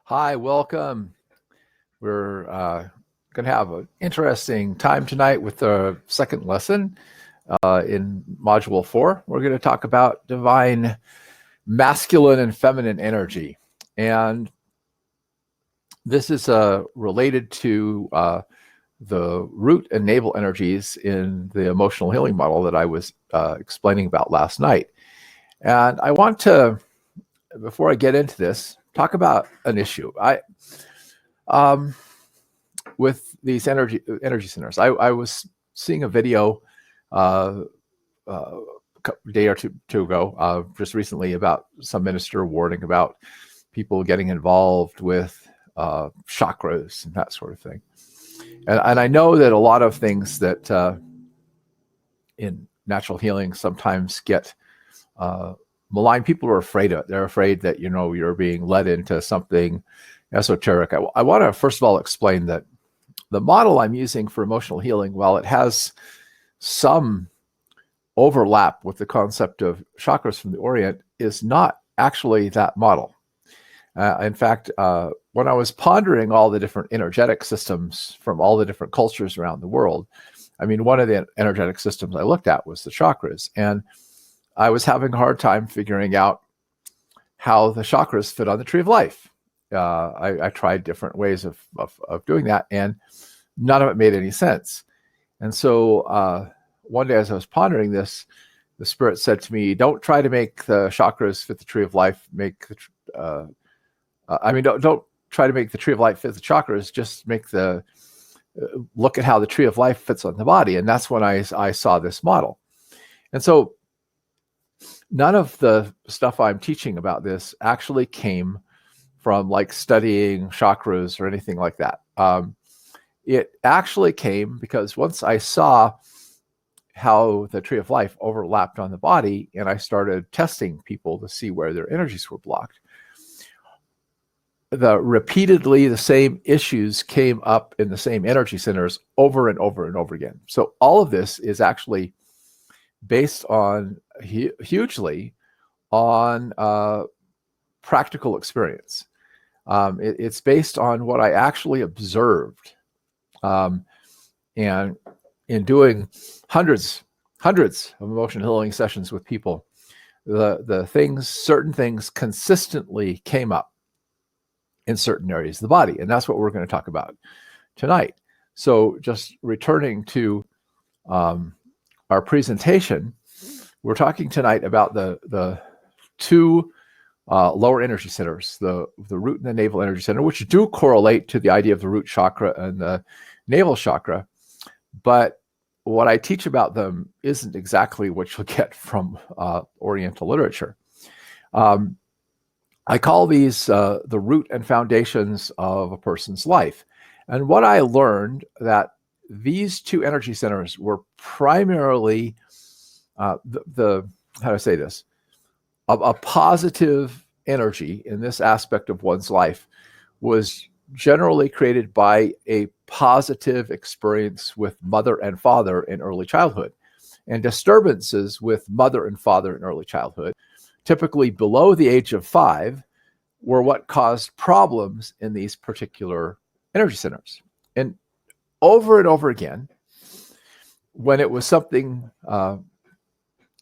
Hi, welcome. We're going to have an interesting time tonight with the second lesson in Module 4. We're going to talk about divine masculine and feminine energy. And this is related to the root and navel energies in the emotional healing model that I was explaining about last night. And I want to, before I get into this, talk about an issue. With these energy centers, I was seeing a video a day or two ago, just recently, about some minister warning about people getting involved with chakras and that sort of thing. And I know that a lot of things that in natural healing sometimes get maligned. People are afraid of it. They're afraid that, you're being led into something esoteric. I want to first of all explain that the model I'm using for emotional healing, while it has some overlap with the concept of chakras from the Orient, is not actually that model. In fact, when I was pondering all the different energetic systems from all the different cultures around the world, one of the energetic systems I looked at was the chakras. And I was having a hard time figuring out how the chakras fit on the tree of life. I tried different ways of doing that, and none of it made any sense. And so one day, as I was pondering this, the Spirit said to me, "Don't try to make the chakras fit the tree of life. Don't try to make the tree of life fit the chakras. Just look at how the tree of life fits on the body." And that's when I saw this model. And so none of the stuff I'm teaching about this actually came from studying chakras or anything like that. It actually came because once I saw how the tree of life overlapped on the body, and I started testing people to see where their energies were blocked, repeatedly the same issues came up in the same energy centers over and over and over again. So all of this is actually based on hugely on practical experience. It's based on what I actually observed, and in doing hundreds of emotional healing sessions with people, certain things consistently came up in certain areas of the body, and that's what we're going to talk about tonight. So, just returning to our presentation, we're talking tonight about the two lower energy centers, the root and the navel energy center, which do correlate to the idea of the root chakra and the navel chakra. But what I teach about them isn't exactly what you'll get from Oriental literature. I call these the root and foundations of a person's life. And what I learned that these two energy centers were primarily how do I say this? A positive energy in this aspect of one's life was generally created by a positive experience with mother and father in early childhood. And disturbances with mother and father in early childhood, typically below the age of 5, were what caused problems in these particular energy centers. And over again, when it was something,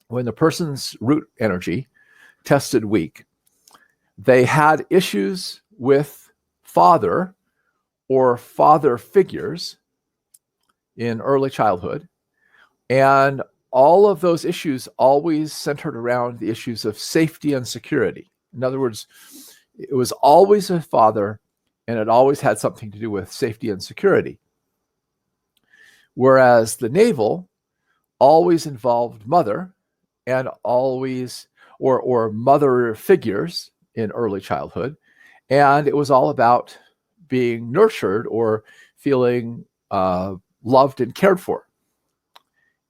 when the person's root energy tested weak, they had issues with father or father figures in early childhood. And all of those issues always centered around the issues of safety and security. In other words, it was always a father, and it always had something to do with safety and security. Whereas the navel always involved mother, and always, or mother figures in early childhood. And it was all about being nurtured or feeling loved and cared for.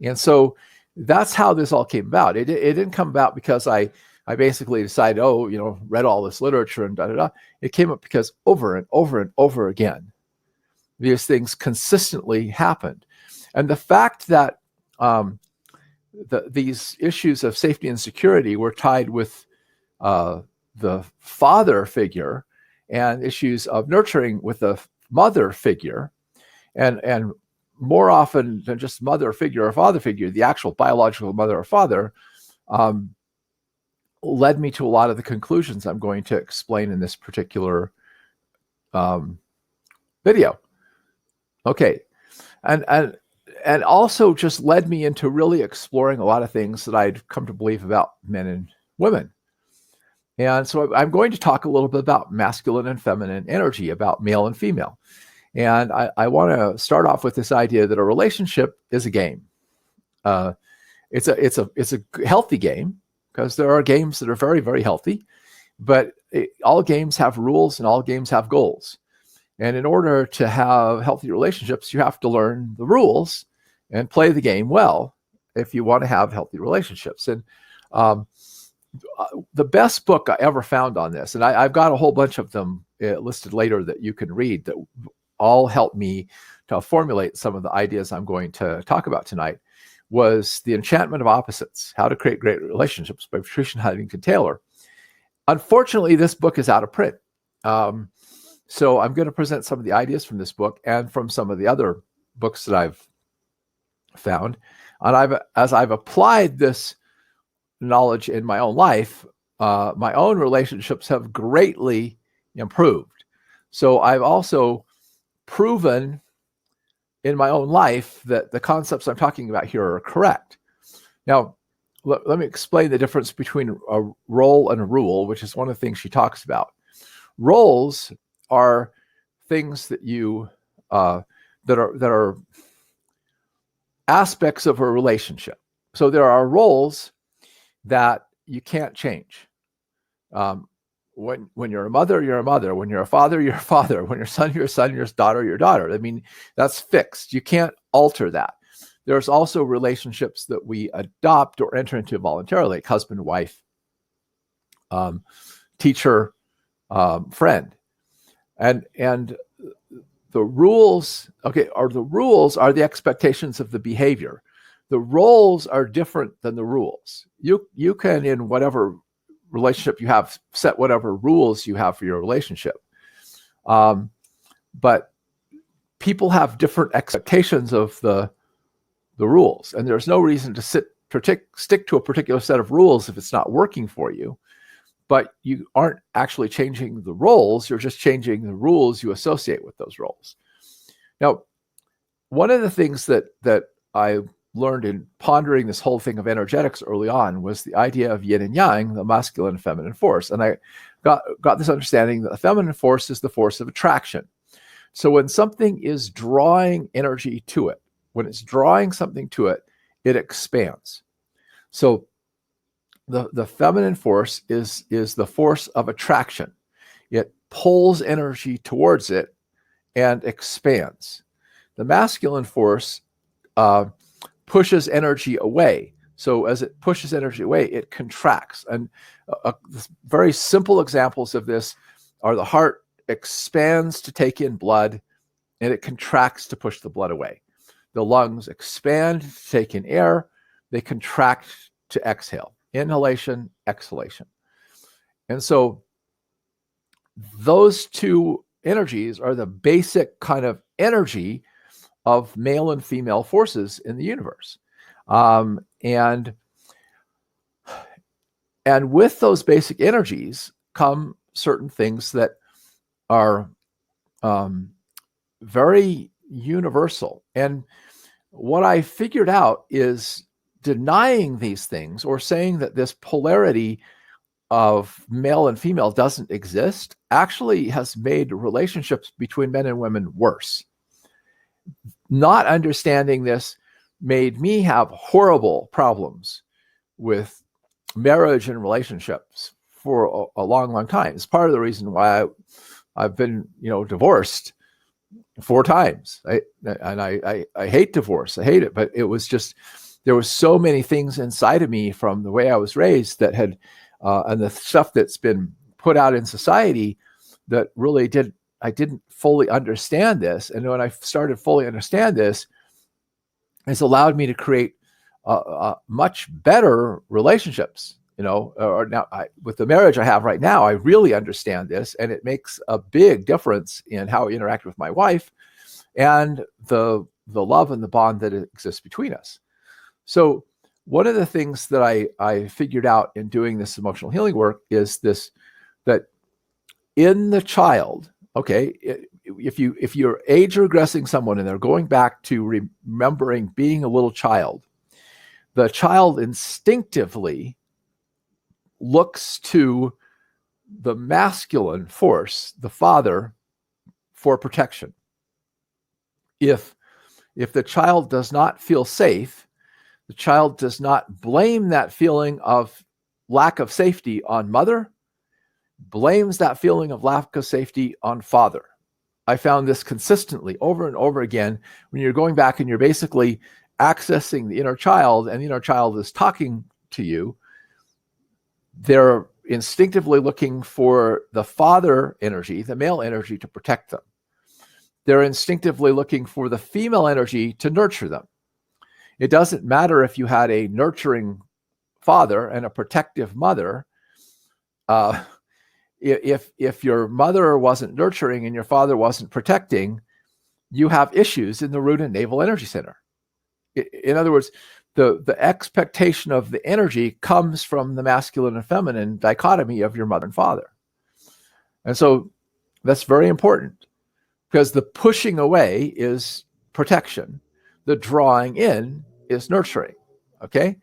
And so that's how this all came about. It didn't come about because I basically decided, read all this literature and da-da-da. It came up because over and over and over again, these things consistently happened. And the fact that these issues of safety and security were tied with the father figure and issues of nurturing with a mother figure, and more often than just mother figure or father figure, the actual biological mother or father, led me to a lot of the conclusions I'm going to explain in this particular video. Okay, and also just led me into really exploring a lot of things that I'd come to believe about men and women. And so I'm going to talk a little bit about masculine and feminine energy, about male and female. And I want to start off with this idea that a relationship is a game. It's a healthy game, because there are games that are very, very healthy, but all games have rules and all games have goals. And in order to have healthy relationships, you have to learn the rules and play the game well if you want to have healthy relationships. And the best book I ever found on this, and I've got a whole bunch of them listed later that you can read, that all helped me to formulate some of the ideas I'm going to talk about tonight, was The Enchantment of Opposites, How to Create Great Relationships by Patricia Huntington Taylor. Unfortunately, this book is out of print. So I'm going to present some of the ideas from this book and from some of the other books that I've found. And as I've applied this knowledge in my own life, my own relationships have greatly improved. So I've also proven in my own life that the concepts I'm talking about here are correct. Now, let me explain the difference between a role and a rule, which is one of the things she talks about. Roles are things that you that are aspects of a relationship. So there are roles that you can't change. When you're a mother, you're a mother. When you're a father, you're a father. When you're a son, you're a son. You're a daughter, you're a daughter. I mean, that's fixed. You can't alter that. There's also relationships that we adopt or enter into voluntarily, like husband, wife, teacher, friend. And the rules, the rules are the expectations of the behavior. The roles are different than the rules. You can, in whatever relationship you have, set whatever rules you have for your relationship. But people have different expectations of the rules, and there's no reason to stick to a particular set of rules if it's not working for you. But you aren't actually changing the roles, you're just changing the rules you associate with those roles. Now, one of the things that I learned in pondering this whole thing of energetics early on was the idea of yin and yang, the masculine and feminine force. And I got this understanding that the feminine force is the force of attraction. So when something is drawing energy to it, when it's drawing something to it, it expands. So the feminine force is the force of attraction. It pulls energy towards it and expands. The masculine force pushes energy away. So as it pushes energy away, it contracts. And very simple examples of this are the heart expands to take in blood, and it contracts to push the blood away. The lungs expand to take in air, they contract to exhale. Inhalation, exhalation. And so those two energies are the basic kind of energy of male and female forces in the universe. And with those basic energies come certain things that are very universal. And what I figured out is denying these things or saying that this polarity of male and female doesn't exist actually has made relationships between men and women worse. Not understanding this made me have horrible problems with marriage and relationships for a long, long time. It's part of the reason why I've been, divorced 4 times. I hate divorce. I hate it, but it was just, there was so many things inside of me from the way I was raised that had, and the stuff that's been put out in society that really I didn't fully understand this. And when I started fully understand this, it's allowed me to create much better relationships or now with the marriage I have right now, I really understand this, and it makes a big difference in how I interact with my wife and the love and the bond that exists between us. So one of the things that I figured out in doing this emotional healing work is this, that in the child, okay, if you're age regressing someone and they're going back to remembering being a little child, the child instinctively looks to the masculine force, the father, for protection. If the child does not feel safe, the child does not blame that feeling of lack of safety on mother, blames that feeling of lack of safety on father. I found this consistently over and over again. When you're going back and you're basically accessing the inner child, and the inner child is talking to you, they're instinctively looking for the father energy, the male energy, to protect them. They're instinctively looking for the female energy to nurture them. It doesn't matter if you had a nurturing father and a protective mother. If your mother wasn't nurturing and your father wasn't protecting, you have issues in the root and navel energy center. In other words, the expectation of the energy comes from the masculine and feminine dichotomy of your mother and father. And so that's very important, because the pushing away is protection. The drawing in is nurturing. Okay?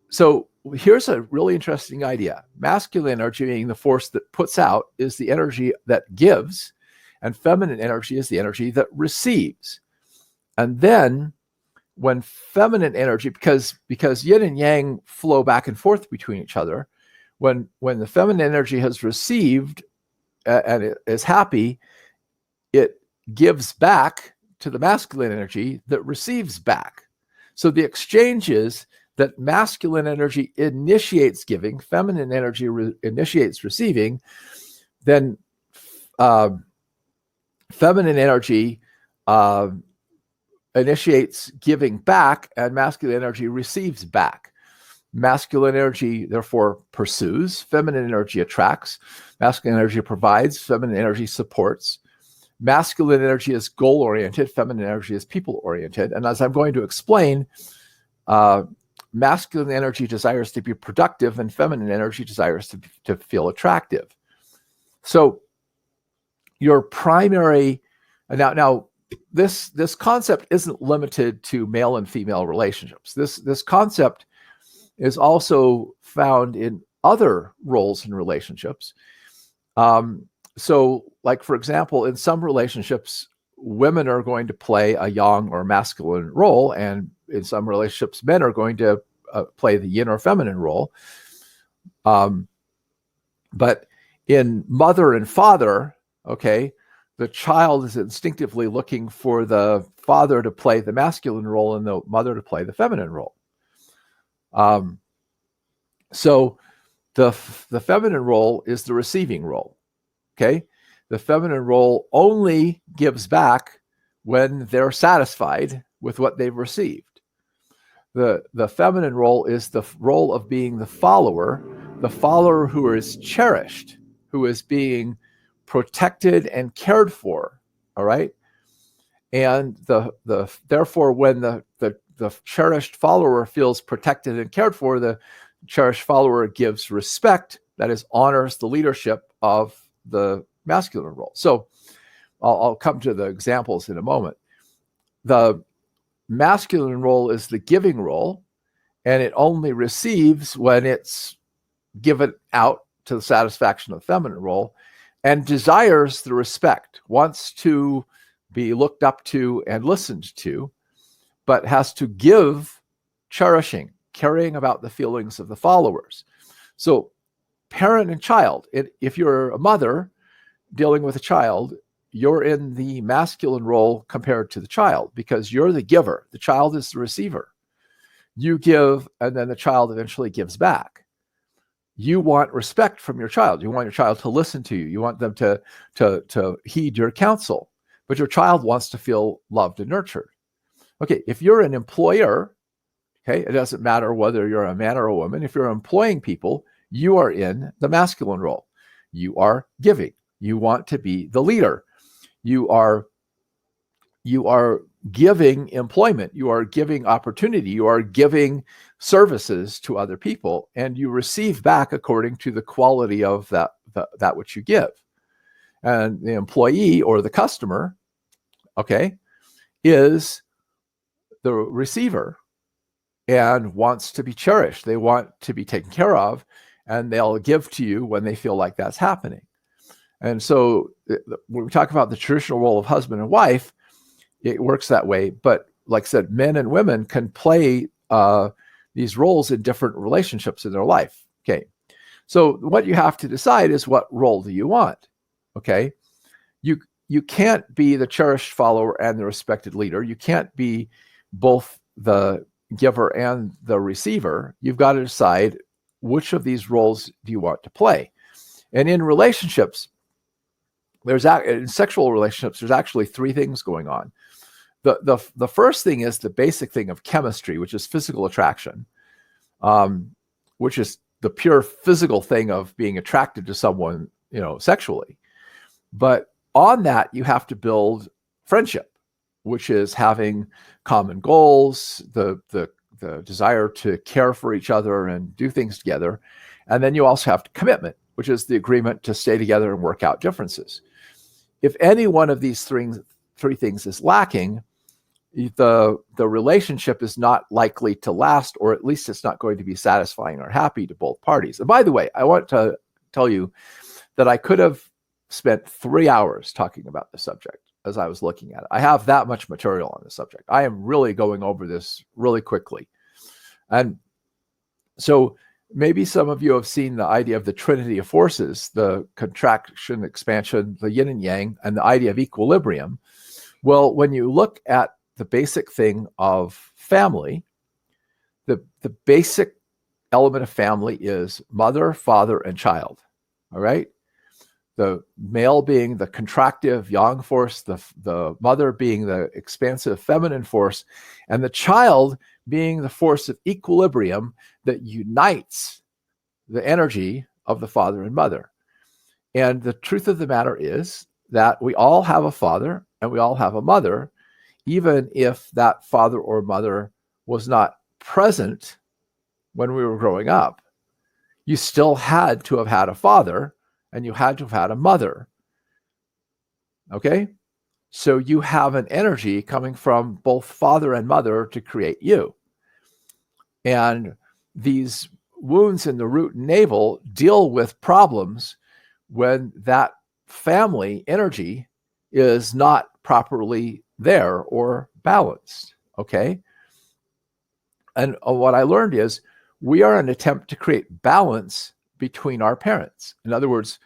So here's a really interesting idea. Masculine energy, being the force that puts out, is the energy that gives, and feminine energy is the energy that receives. And then when feminine energy, because yin and yang flow back and forth between each other, when the feminine energy has received and it is happy, it gives back to the masculine energy that receives back. So the exchange is that masculine energy initiates giving, feminine energy initiates receiving, then feminine energy initiates giving back, and masculine energy receives back. Masculine energy, therefore, pursues, feminine energy attracts, masculine energy provides, feminine energy supports. Masculine energy is goal-oriented, feminine energy is people-oriented. And as I'm going to explain, masculine energy desires to be productive, and feminine energy desires to feel attractive. So your primary, now this concept isn't limited to male and female relationships. This concept is also found in other roles in relationships. So, like, for example, in some relationships, women are going to play a yang or masculine role, and in some relationships, men are going to play the yin or feminine role. But in mother and father, okay, the child is instinctively looking for the father to play the masculine role and the mother to play the feminine role. So the feminine role is the receiving role. Okay, the feminine role only gives back when they're satisfied with what they've received. The feminine role is the role of being the follower who is cherished, who is being protected and cared for. All right, and therefore, when the cherished follower feels protected and cared for, the cherished follower gives respect, that is, honors the leadership of the masculine role. So I'll come to the examples in a moment. The masculine role is the giving role, and it only receives when it's given out to the satisfaction of the feminine role, and desires the respect, wants to be looked up to and listened to, but has to give cherishing, caring about the feelings of the followers. So parent and child, if you're a mother dealing with a child, you're in the masculine role compared to the child, because you're the giver. The child is the receiver. You give, and then the child eventually gives back. You want respect from your child. You want your child to listen to you. You want them to heed your counsel. But your child wants to feel loved and nurtured. Okay, if you're an employer, Okay. It doesn't matter whether you're a man or a woman. If you're employing people, you are in the masculine role. You are giving. You want to be the leader. You are giving employment. You are giving opportunity. You are giving services to other people, and you receive back according to the quality of that which you give. And the employee or the customer, okay, is the receiver and wants to be cherished. They want to be taken care of, and they'll give to you when they feel like that's happening. And so when we talk about the traditional role of husband and wife, it works that way. But like I said, men and women can play these roles in different relationships in their life. Okay. So what you have to decide is, what role do you want? Okay. You can't be the cherished follower and the respected leader. You can't be both the giver and the receiver. You've got to decide, which of these roles do you want to play? And in relationships, in sexual relationships, there's actually three things going on. The first thing is the basic thing of chemistry, which is physical attraction, which is the pure physical thing of being attracted to someone, sexually. But on that, you have to build friendship, which is having common goals, the desire to care for each other and do things together. And then you also have commitment, which is the agreement to stay together and work out differences. If any one of these three things is lacking, the relationship is not likely to last, or at least it's not going to be satisfying or happy to both parties. And by the way, I want to tell you that I could have spent 3 hours talking about this subject as I was looking at it. I have that much material on the subject. I am really going over this really quickly. And so maybe some of you have seen the idea of the trinity of forces, the contraction, expansion, the yin and yang, and the idea of equilibrium. Well, when you look at the basic thing of family, the basic element of family is mother, father, and child. All right? The male being the contractive yang force, the mother being the expansive feminine force, and the child being the force of equilibrium that unites the energy of the father and mother. And the truth of the matter is that we all have a father and we all have a mother, even if that father or mother was not present when we were growing up. You still had to have had a father, and you had to have had a mother. Okay? So you have an energy coming from both father and mother to create you. And these wounds in the root and navel deal with problems when that family energy is not properly there or balanced. Okay? And what I learned is, we are an attempt to create balance between our parents. In other words,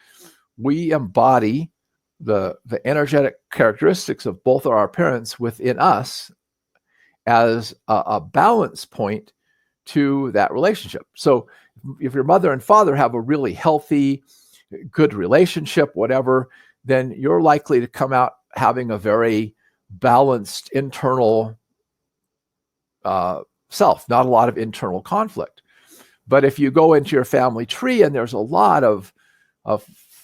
we embody the energetic characteristics of both of our parents within us as a balance point to that relationship. So if your mother and father have a really healthy, good relationship, whatever, then you're likely to come out having a very balanced internal self, not a lot of internal conflict. But if you go into your family tree and there's a lot of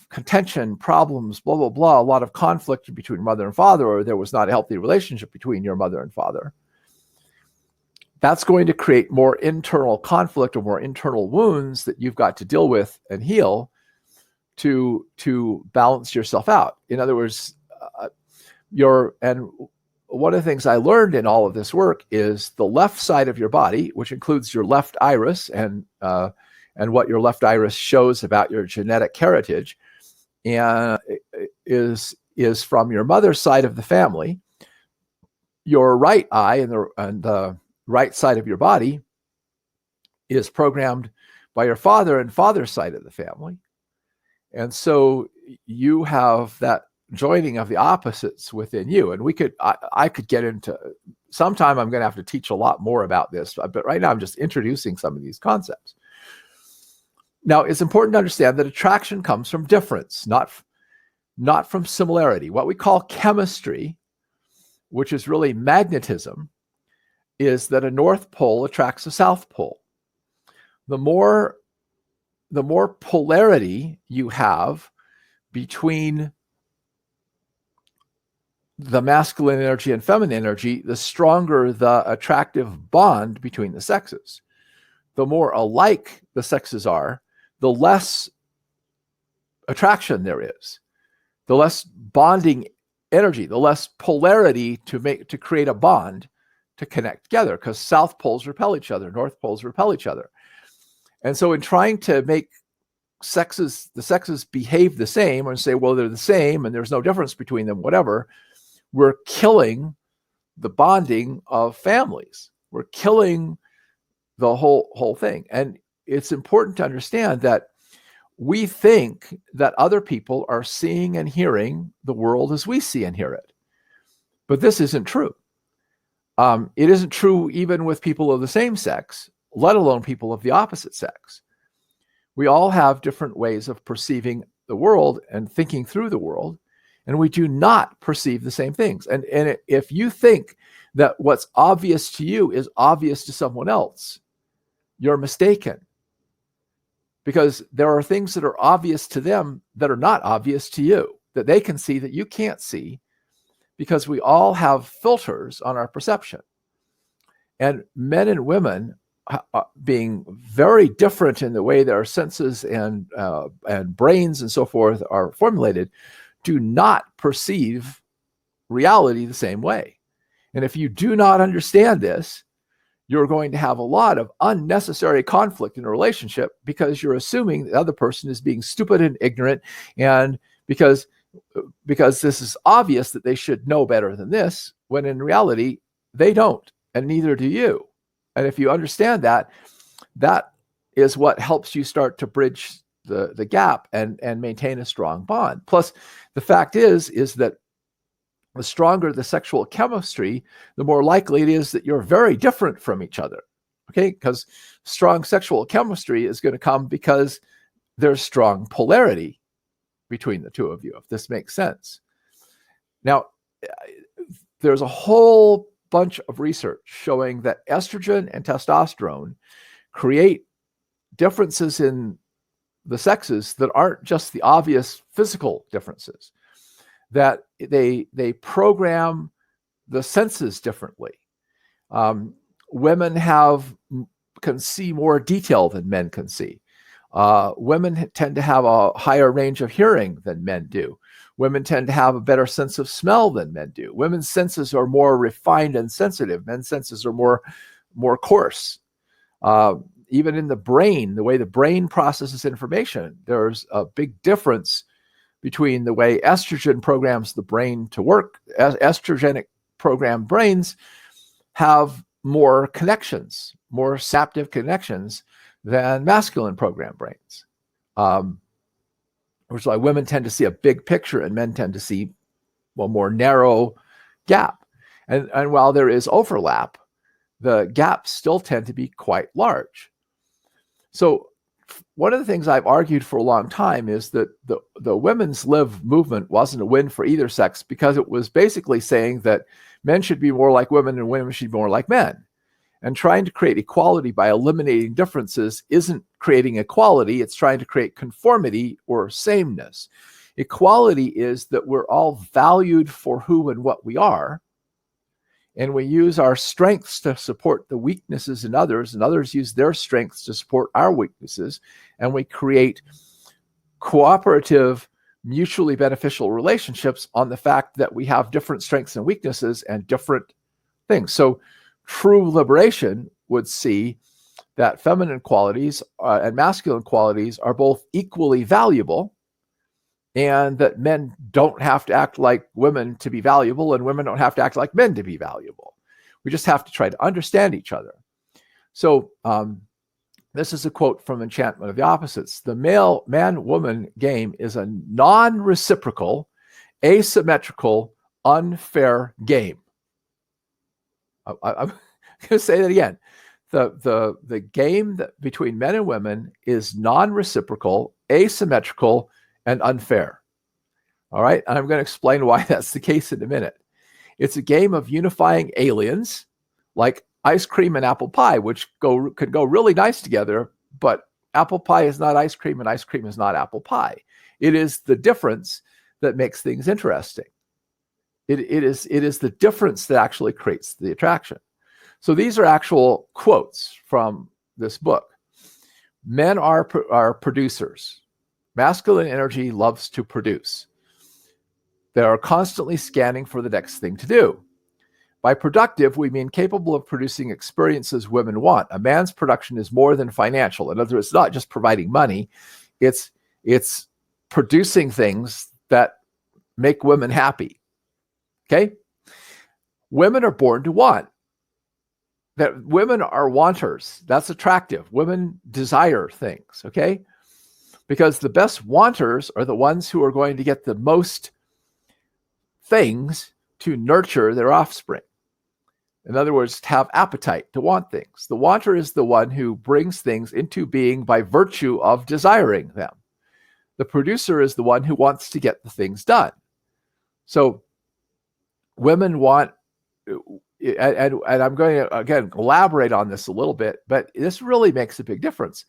contention, problems, blah, blah, blah, a lot of conflict between mother and father, or there was not a healthy relationship between your mother and father, that's going to create more internal conflict or more internal wounds that you've got to deal with and heal to balance yourself out. In other words, and one of the things I learned in all of this work is the left side of your body, which includes your left iris and what your left iris shows about your genetic heritage, and is from your mother's side of the family. Your right eye and the right side of your body is programmed by your father and father's side of the family. And so you have that joining of the opposites within you. And I could get into, sometime I'm going to have to teach a lot more about this, but right now I'm just introducing some of these concepts. Now, it's important to understand that attraction comes from difference, not from similarity. What we call chemistry, which is really magnetism, is that a North Pole attracts a South Pole. The more polarity you have between the masculine energy and feminine energy, the stronger the attractive bond between the sexes. The more alike the sexes are, the less attraction there is, the less bonding energy, the less polarity to create a bond to connect together, because South poles repel each other, North poles repel each other. And so in trying to make the sexes behave the same, or say, well, they're the same and there's no difference between them, whatever, we're killing the bonding of families. We're killing the whole thing. And it's important to understand that we think that other people are seeing and hearing the world as we see and hear it. But this isn't true. It isn't true even with people of the same sex, let alone people of the opposite sex. We all have different ways of perceiving the world and thinking through the world, and we do not perceive the same things. And if you think that what's obvious to you is obvious to someone else, you're mistaken. Because there are things that are obvious to them that are not obvious to you, that they can see that you can't see, because we all have filters on our perception. And men and women, being very different in the way their senses and brains and so forth are formulated, do not perceive reality the same way. And if you do not understand this, you're going to have a lot of unnecessary conflict in a relationship, because you're assuming the other person is being stupid and ignorant, and because this is obvious that they should know better than this, when in reality they don't, and neither do you. And if you understand that, that is what helps you start to bridge the gap and maintain a strong bond. Plus, the fact is that the stronger the sexual chemistry, the more likely it is that you're very different from each other. Okay? Because strong sexual chemistry is going to come because there's strong polarity between the two of you, if this makes sense. Now, there's a whole bunch of research showing that estrogen and testosterone create differences in the sexes that aren't just the obvious physical differences, that they program the senses differently. Women can see more detail than men can see. Women tend to have a higher range of hearing than men do. Women tend to have a better sense of smell than men do. Women's senses are more refined and sensitive. Men's senses are more coarse. Even in the brain, the way the brain processes information, there's a big difference between the way estrogen programs the brain to work. Estrogenic programmed brains have more connections, more saptive connections than masculine programmed brains. Which is why women tend to see a big picture and men tend to see a more narrow gap. And while there is overlap, the gaps still tend to be quite large. So one of the things I've argued for a long time is that the women's live movement wasn't a win for either sex, because it was basically saying that men should be more like women and women should be more like men. And trying to create equality by eliminating differences isn't creating equality, it's trying to create conformity or sameness. Equality is that we're all valued for who and what we are, and we use our strengths to support the weaknesses in others, and others use their strengths to support our weaknesses, and we create cooperative, mutually beneficial relationships on the fact that we have different strengths and weaknesses and different things. So true liberation would see that feminine qualities and masculine qualities are both equally valuable, and that men don't have to act like women to be valuable, and women don't have to act like men to be valuable. We just have to try to understand each other. So this is a quote from Enchantment of the Opposites. The man-woman game is a non-reciprocal, asymmetrical, unfair game. I'm going to say that again. The game between men and women is non-reciprocal, asymmetrical, and unfair. All right? And I'm going to explain why that's the case in a minute. It's a game of unifying aliens, like ice cream and apple pie, which could go really nice together, but apple pie is not ice cream and ice cream is not apple pie. It is the difference that makes things interesting. It is the difference that actually creates the attraction. So these are actual quotes from this book. Men are producers. Masculine energy loves to produce. They are constantly scanning for the next thing to do. By productive, we mean capable of producing experiences women want. A man's production is more than financial. In other words, it's not just providing money. It's producing things that make women happy. Okay? Women are born to want. That women are wanters. That's attractive. Women desire things, okay? Because the best wanters are the ones who are going to get the most things to nurture their offspring. In other words, to have appetite, to want things. The wanter is the one who brings things into being by virtue of desiring them. The producer is the one who wants to get the things done. So women want, and I'm going to, again, elaborate on this a little bit, but this really makes a big difference.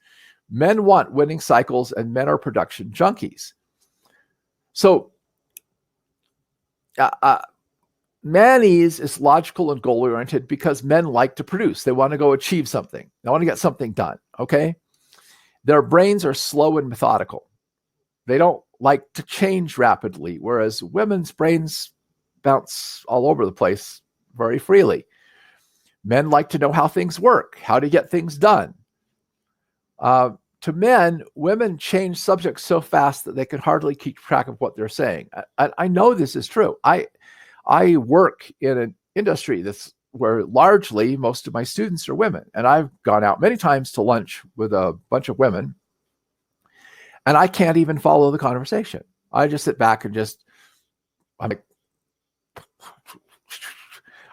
Men want winning cycles and men are production junkies. So Manny's is logical and goal-oriented because men like to produce. They want to go achieve something. They want to get something done, okay? Their brains are slow and methodical. They don't like to change rapidly, whereas women's brains bounce all over the place very freely. Men like to know how things work, how to get things done. To men, women change subjects so fast that they can hardly keep track of what they're saying. I know this is true. I work in an industry that's where largely most of my students are women. And I've gone out many times to lunch with a bunch of women, and I can't even follow the conversation. I just sit back and I'm like,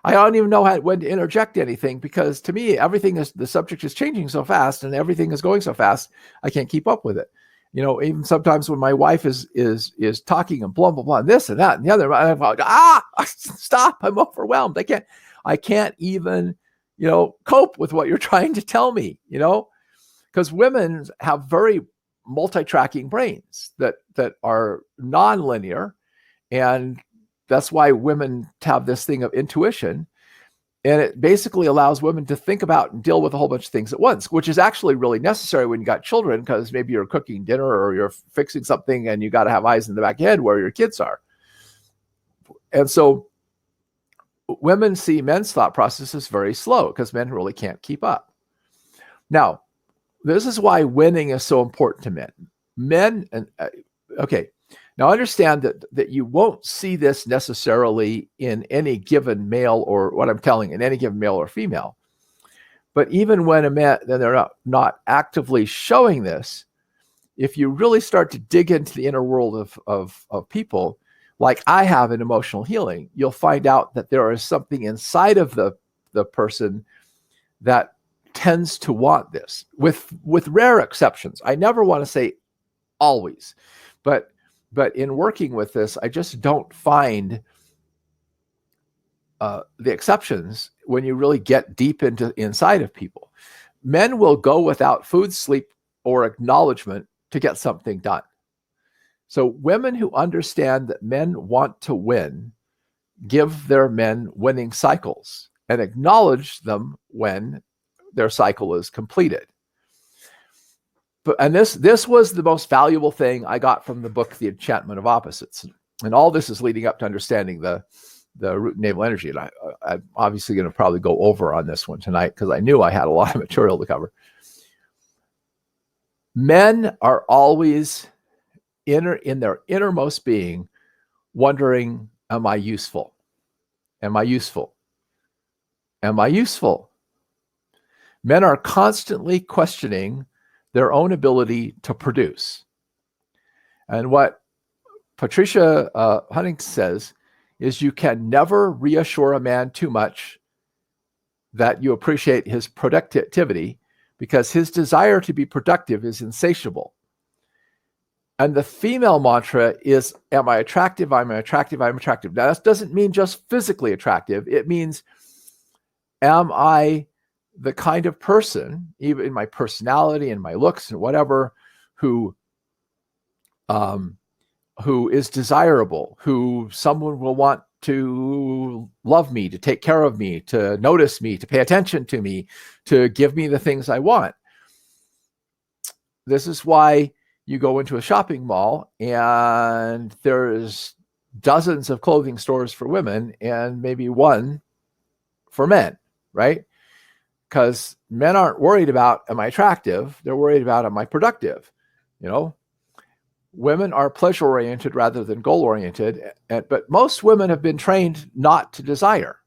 I don't even know when to interject anything, because to me, the subject is changing so fast and everything is going so fast, I can't keep up with it. You know, even sometimes when my wife is talking and blah, blah, blah, and this and that and the other, I'm like, stop, I'm overwhelmed. I can't even, cope with what you're trying to tell me, because women have very multi-tracking brains that are non-linear. And that's why women have this thing of intuition. And it basically allows women to think about and deal with a whole bunch of things at once, which is actually really necessary when you got children, because maybe you're cooking dinner or you're fixing something and you got to have eyes in the back of your head where your kids are. And so women see men's thought processes very slow because men really can't keep up. Now, this is why winning is so important to men. Now understand that you won't see this necessarily in any given male, or what I'm telling, in any given male or female. But even when they're not actively showing this, if you really start to dig into the inner world of people, like I have in emotional healing, you'll find out that there is something inside of the person that tends to want this, with rare exceptions. I never want to say always, but in working with this, I just don't find the exceptions when you really get deep inside of people. Men will go without food, sleep, or acknowledgement to get something done. So women who understand that men want to win give their men winning cycles and acknowledge them when their cycle is completed. And this was the most valuable thing I got from the book, The Enchantment of Opposites. And all this is leading up to understanding the root and navel energy. And I'm obviously going to probably go over on this one tonight because I knew I had a lot of material to cover. Men are always in their innermost being wondering, am I useful? Am I useful? Am I useful? Men are constantly questioning their own ability to produce. And what Patricia Huntington says is, you can never reassure a man too much that you appreciate his productivity, because his desire to be productive is insatiable. And the female mantra is, am I attractive? I'm attractive. I'm attractive. Now, that doesn't mean just physically attractive. It means, am I the kind of person, even in my personality and my looks and whatever, who is desirable, who someone will want to love me, to take care of me, to notice me, to pay attention to me, to give me the things I want. This is why you go into a shopping mall and there's dozens of clothing stores for women and maybe one for men, right? Because men aren't worried about, am I attractive? They're worried about, am I productive? You know, women are pleasure-oriented rather than goal-oriented, but most women have been trained not to desire,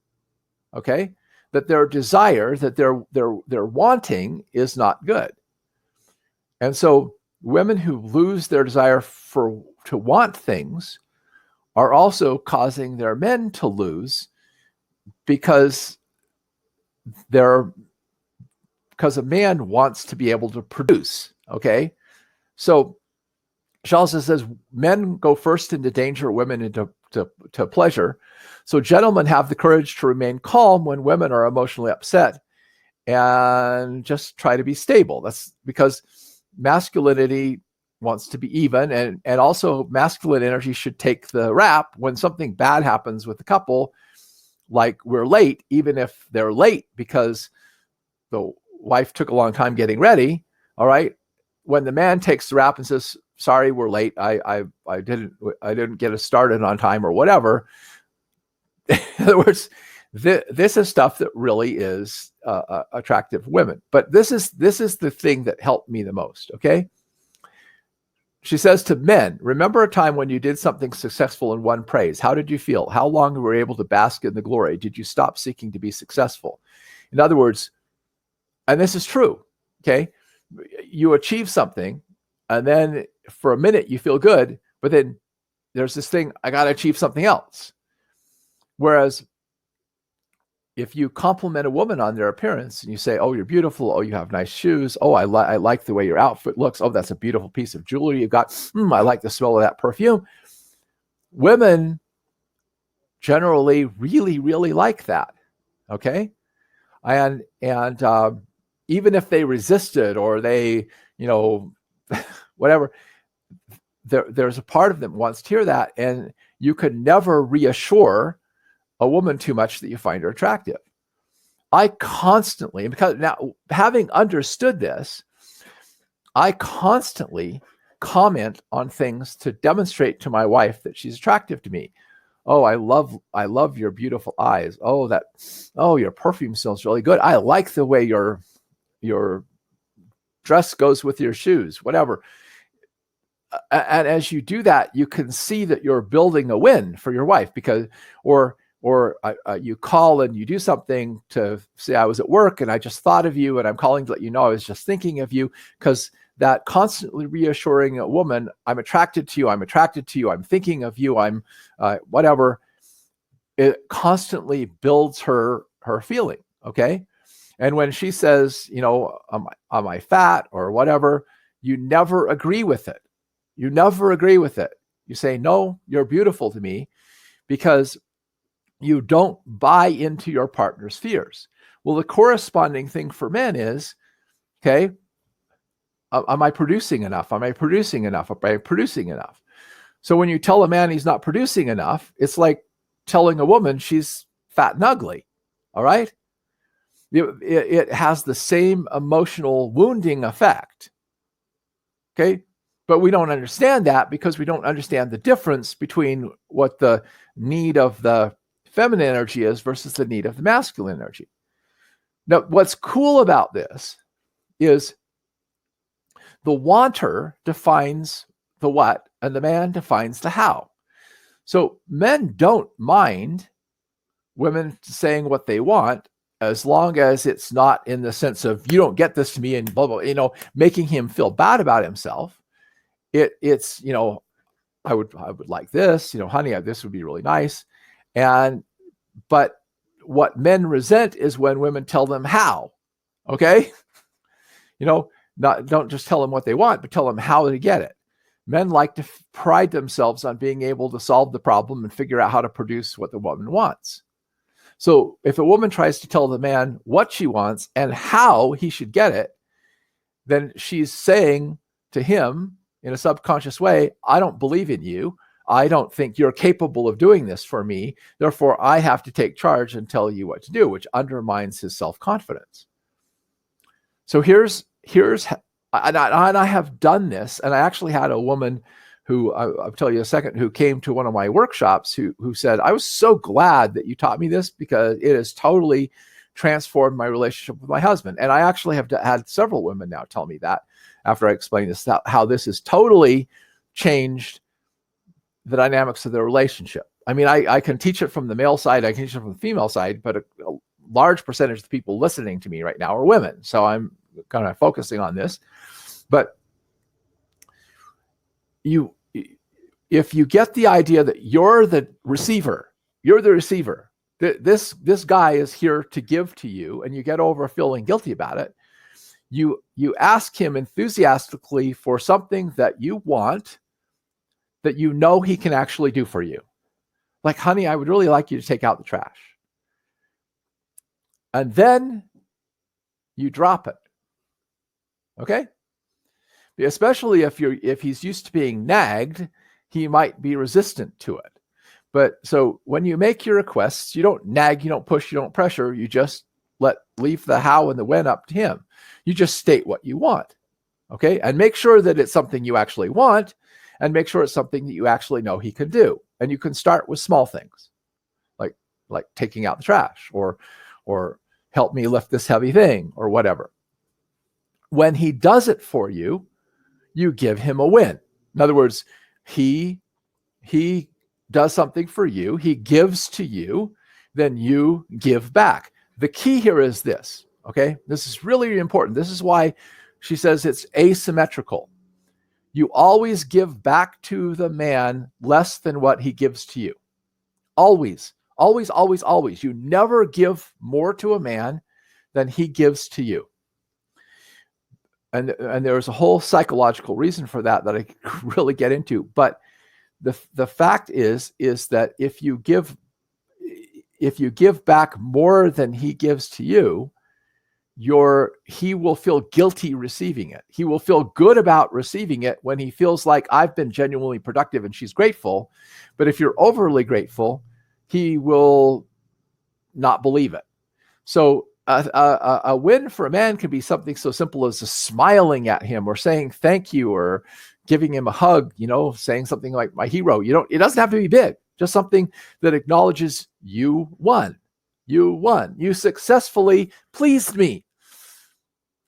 okay? That their desire, that they're wanting is not good. And so women who lose their desire to want things are also causing their men to lose because a man wants to be able to produce, okay? So Charles says men go first into danger, women into to pleasure. So gentlemen have the courage to remain calm when women are emotionally upset and just try to be stable. That's because masculinity wants to be even, and also masculine energy should take the rap when something bad happens with the couple, like we're late, even if they're late because the wife took a long time getting ready. All right. When the man takes the rap and says, sorry, we're late. I didn't get us started on time or whatever. In other words, this is stuff that really is attractive women. But this is the thing that helped me the most. Okay. She says to men, remember a time when you did something successful and won praise. How did you feel? How long were you able to bask in the glory? Did you stop seeking to be successful? In other words, and this is true, okay? You achieve something, and then for a minute you feel good, but then there's this thing, I got to achieve something else. Whereas if you compliment a woman on their appearance and you say, oh, you're beautiful. Oh, you have nice shoes. Oh, I like the way your outfit looks. Oh, that's a beautiful piece of jewelry you've got. I like the smell of that perfume. Women generally really, really like that. Okay. And even if they resisted or they, whatever, there's a part of them wants to hear that. And you can never reassure a woman too much that you find her attractive. I constantly, because now having understood this, I constantly comment on things to demonstrate to my wife that she's attractive to me. Oh, I love your beautiful eyes. Oh, your perfume smells really good. I like the way your dress goes with your shoes, whatever. And as you do that, you can see that you're building a win for your wife because, or you call and you do something to say, I was at work and I just thought of you and I'm calling to let you know I was just thinking of you, because that constantly reassuring a woman, I'm attracted to you, I'm thinking of you, I'm whatever, it constantly builds her feeling, okay? And when she says, am I fat or whatever, you never agree with it. You never agree with it. You say, no, you're beautiful to me, because you don't buy into your partner's fears. Well, the corresponding thing for men is, okay, am I producing enough? Am I producing enough? Am I producing enough? So when you tell a man he's not producing enough, it's like telling a woman she's fat and ugly. All right? It has the same emotional wounding effect. Okay? But we don't understand that because we don't understand the difference between what the need of the feminine energy is versus the need of the masculine energy. Now, what's cool about this is the wanter defines the what, and the man defines the how. So men don't mind women saying what they want, as long as it's not in the sense of, you don't get this to me and blah, blah, making him feel bad about himself. It's, I would like this, honey, this would be really nice. But what men resent is when women tell them how, okay? Don't just tell them what they want, but tell them how to get it. Men like to pride themselves on being able to solve the problem and figure out how to produce what the woman wants. So if a woman tries to tell the man what she wants and how he should get it, then she's saying to him in a subconscious way, I don't believe in you. I don't think you're capable of doing this for me. Therefore, I have to take charge and tell you what to do, which undermines his self-confidence. So here's, and I have done this, and I actually had a woman who, I'll tell you in a second, who came to one of my workshops who said, I was so glad that you taught me this because it has totally transformed my relationship with my husband. And I actually have had several women now tell me that after I explained this, how this has totally changed the dynamics of their relationship. I mean, I can teach it from the male side, I can teach it from the female side, but a large percentage of the people listening to me right now are women. So I'm kind of focusing on this. But if you get the idea that you're the receiver, this guy is here to give to you, and you get over feeling guilty about it, you ask him enthusiastically for something that you want, that you know he can actually do for you. Like, honey, I would really like you to take out the trash. And then you drop it. Okay? Especially if he's used to being nagged, he might be resistant to it. But so when you make your requests, you don't nag, you don't push, you don't pressure, you just leave the how and the when up to him. You just state what you want. Okay? And make sure that it's something you actually want, and make sure it's something that you actually know he can do. And you can start with small things, like taking out the trash, or help me lift this heavy thing, or whatever. When he does it for you, you give him a win. In other words, he does something for you, he gives to you, then you give back. The key here is this, okay? This is really important. This is why she says it's asymmetrical. You always give back to the man less than what he gives to you. Always, always, always, always. You never give more to a man than he gives to you. And there's a whole psychological reason for that I could really get into. But the fact is that if you give back more than he gives to you, he will feel guilty receiving it. He will feel good about receiving it when he feels like I've been genuinely productive and she's grateful. But if you're overly grateful, he will not believe it. So a win for a man can be something so simple as just smiling at him, or saying thank you, or giving him a hug, saying something like my hero. It doesn't have to be big, just something that acknowledges you won. You won. You successfully pleased me.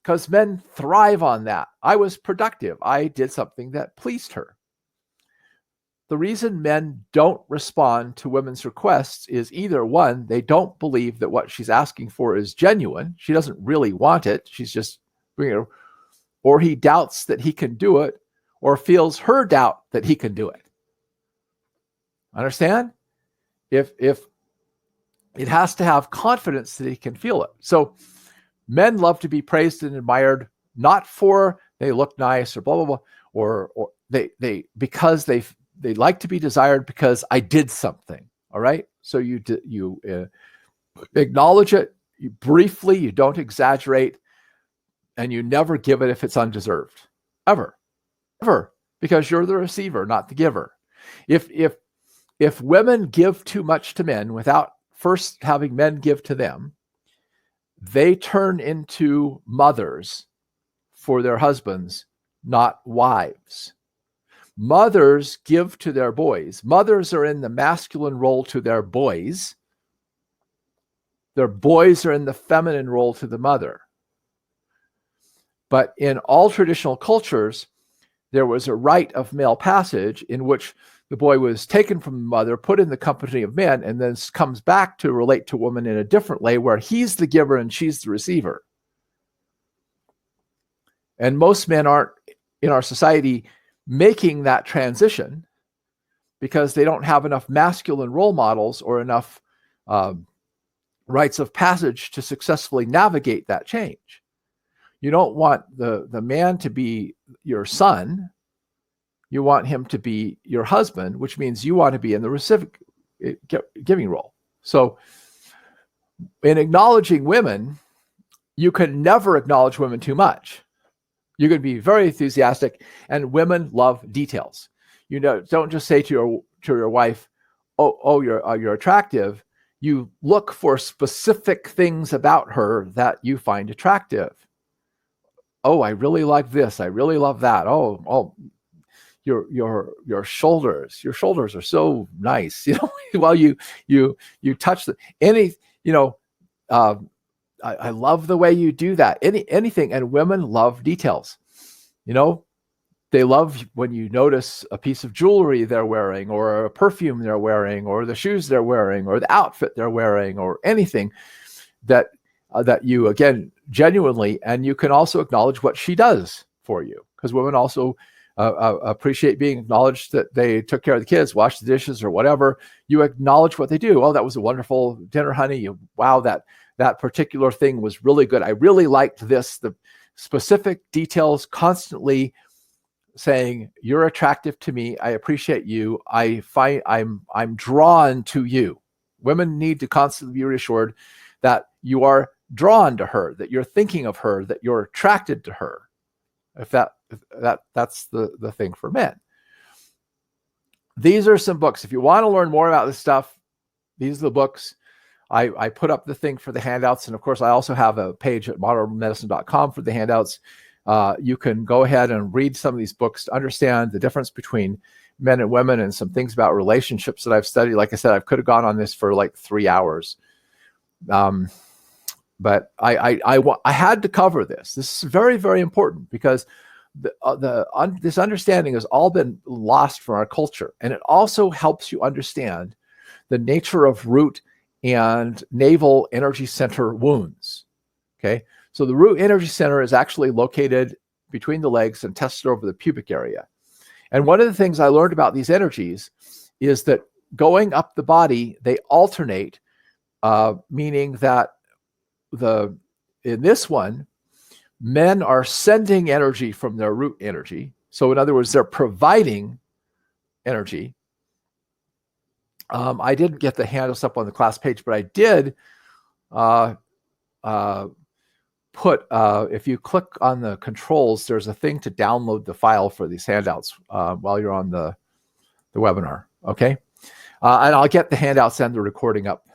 Because men thrive on that. I was productive. I did something that pleased her. The reason men don't respond to women's requests is either, one, they don't believe that what she's asking for is genuine. She doesn't really want it. She's just bringing it. Or he doubts that he can do it, or feels her doubt that he can do it. Understand? If it has to have confidence that he can feel it. So men love to be praised and admired, not for they look nice or blah blah blah, or they because they like to be desired because I did something. All right, so you acknowledge it, you briefly, you don't exaggerate, and you never give it if it's undeserved, ever, because you're the receiver, not the giver. If women give too much to men without first having men give to them, they turn into mothers for their husbands, not wives. Mothers give to their boys. Mothers are in the masculine role to their boys. Their boys are in the feminine role to the mother. But in all traditional cultures, there was a rite of male passage in which the boy was taken from the mother, put in the company of men, and then comes back to relate to woman in a different way, where he's the giver and she's the receiver. And most men aren't in our society making that transition because they don't have enough masculine role models or enough rites of passage to successfully navigate that change. You don't want the man to be your son. You want him to be your husband, which means you want to be in the giving role. So In acknowledging women, you can never acknowledge women too much. You can be very enthusiastic, and women love details. You know, don't just say to your wife, "Oh, you're attractive." You look for specific things about her that you find attractive. Oh, I really like this. I really love that. Oh, your shoulders. Your shoulders are so nice. You know, while you touch any. You know, uh, I love the way you do that. Anything, and women love details. You know, they love when you notice a piece of jewelry they're wearing, or a perfume they're wearing, or the shoes they're wearing, or the outfit they're wearing, or anything that that you, again, genuinely. And you can also acknowledge what she does for you, because women also appreciate being acknowledged, that they took care of the kids, washed the dishes, or whatever. You acknowledge what they do. Oh, that was a wonderful dinner, honey. Wow, that particular thing was really good. I really liked this. The specific details, constantly saying, you're attractive to me. I appreciate you. I'm drawn to you. Women need to constantly be reassured that you are drawn to her, that you're thinking of her, that you're attracted to her. If that's the thing for men. These are some books. If you want to learn more about this stuff, these are the books. I put up the thing for the handouts. And of course, I also have a page at modernmedicine.com for the handouts. You can go ahead and read some of these books to understand the difference between men and women, and some things about relationships that I've studied. Like I said, I could have gone on this for like 3 hours. But I had to cover this. This is very, very important, because this understanding has all been lost from our culture. And it also helps you understand the nature of root and navel energy center wounds. Okay. So the root energy center is actually located between the legs and tested over the pubic area. And one of the things I learned about these energies is that going up the body, they alternate, meaning that in this one, men are sending energy from their root energy. So in other words, they're providing energy. I didn't get the handles up on the class page, but I did put, if you click on the controls, there's a thing to download the file for these handouts while you're on the webinar. Okay. And I'll get the handouts and the recording up,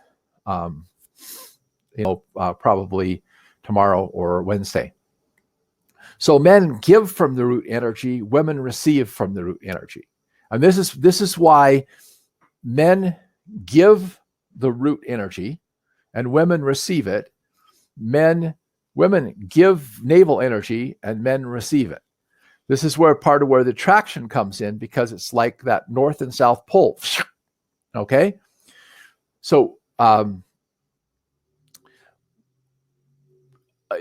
probably tomorrow or Wednesday. So men give from the root energy, women receive from the root energy. And this is why men give the root energy and women receive it. Women give navel energy and men receive it. This is where part of where the attraction comes in, because it's like that north and south pole. Okay. So,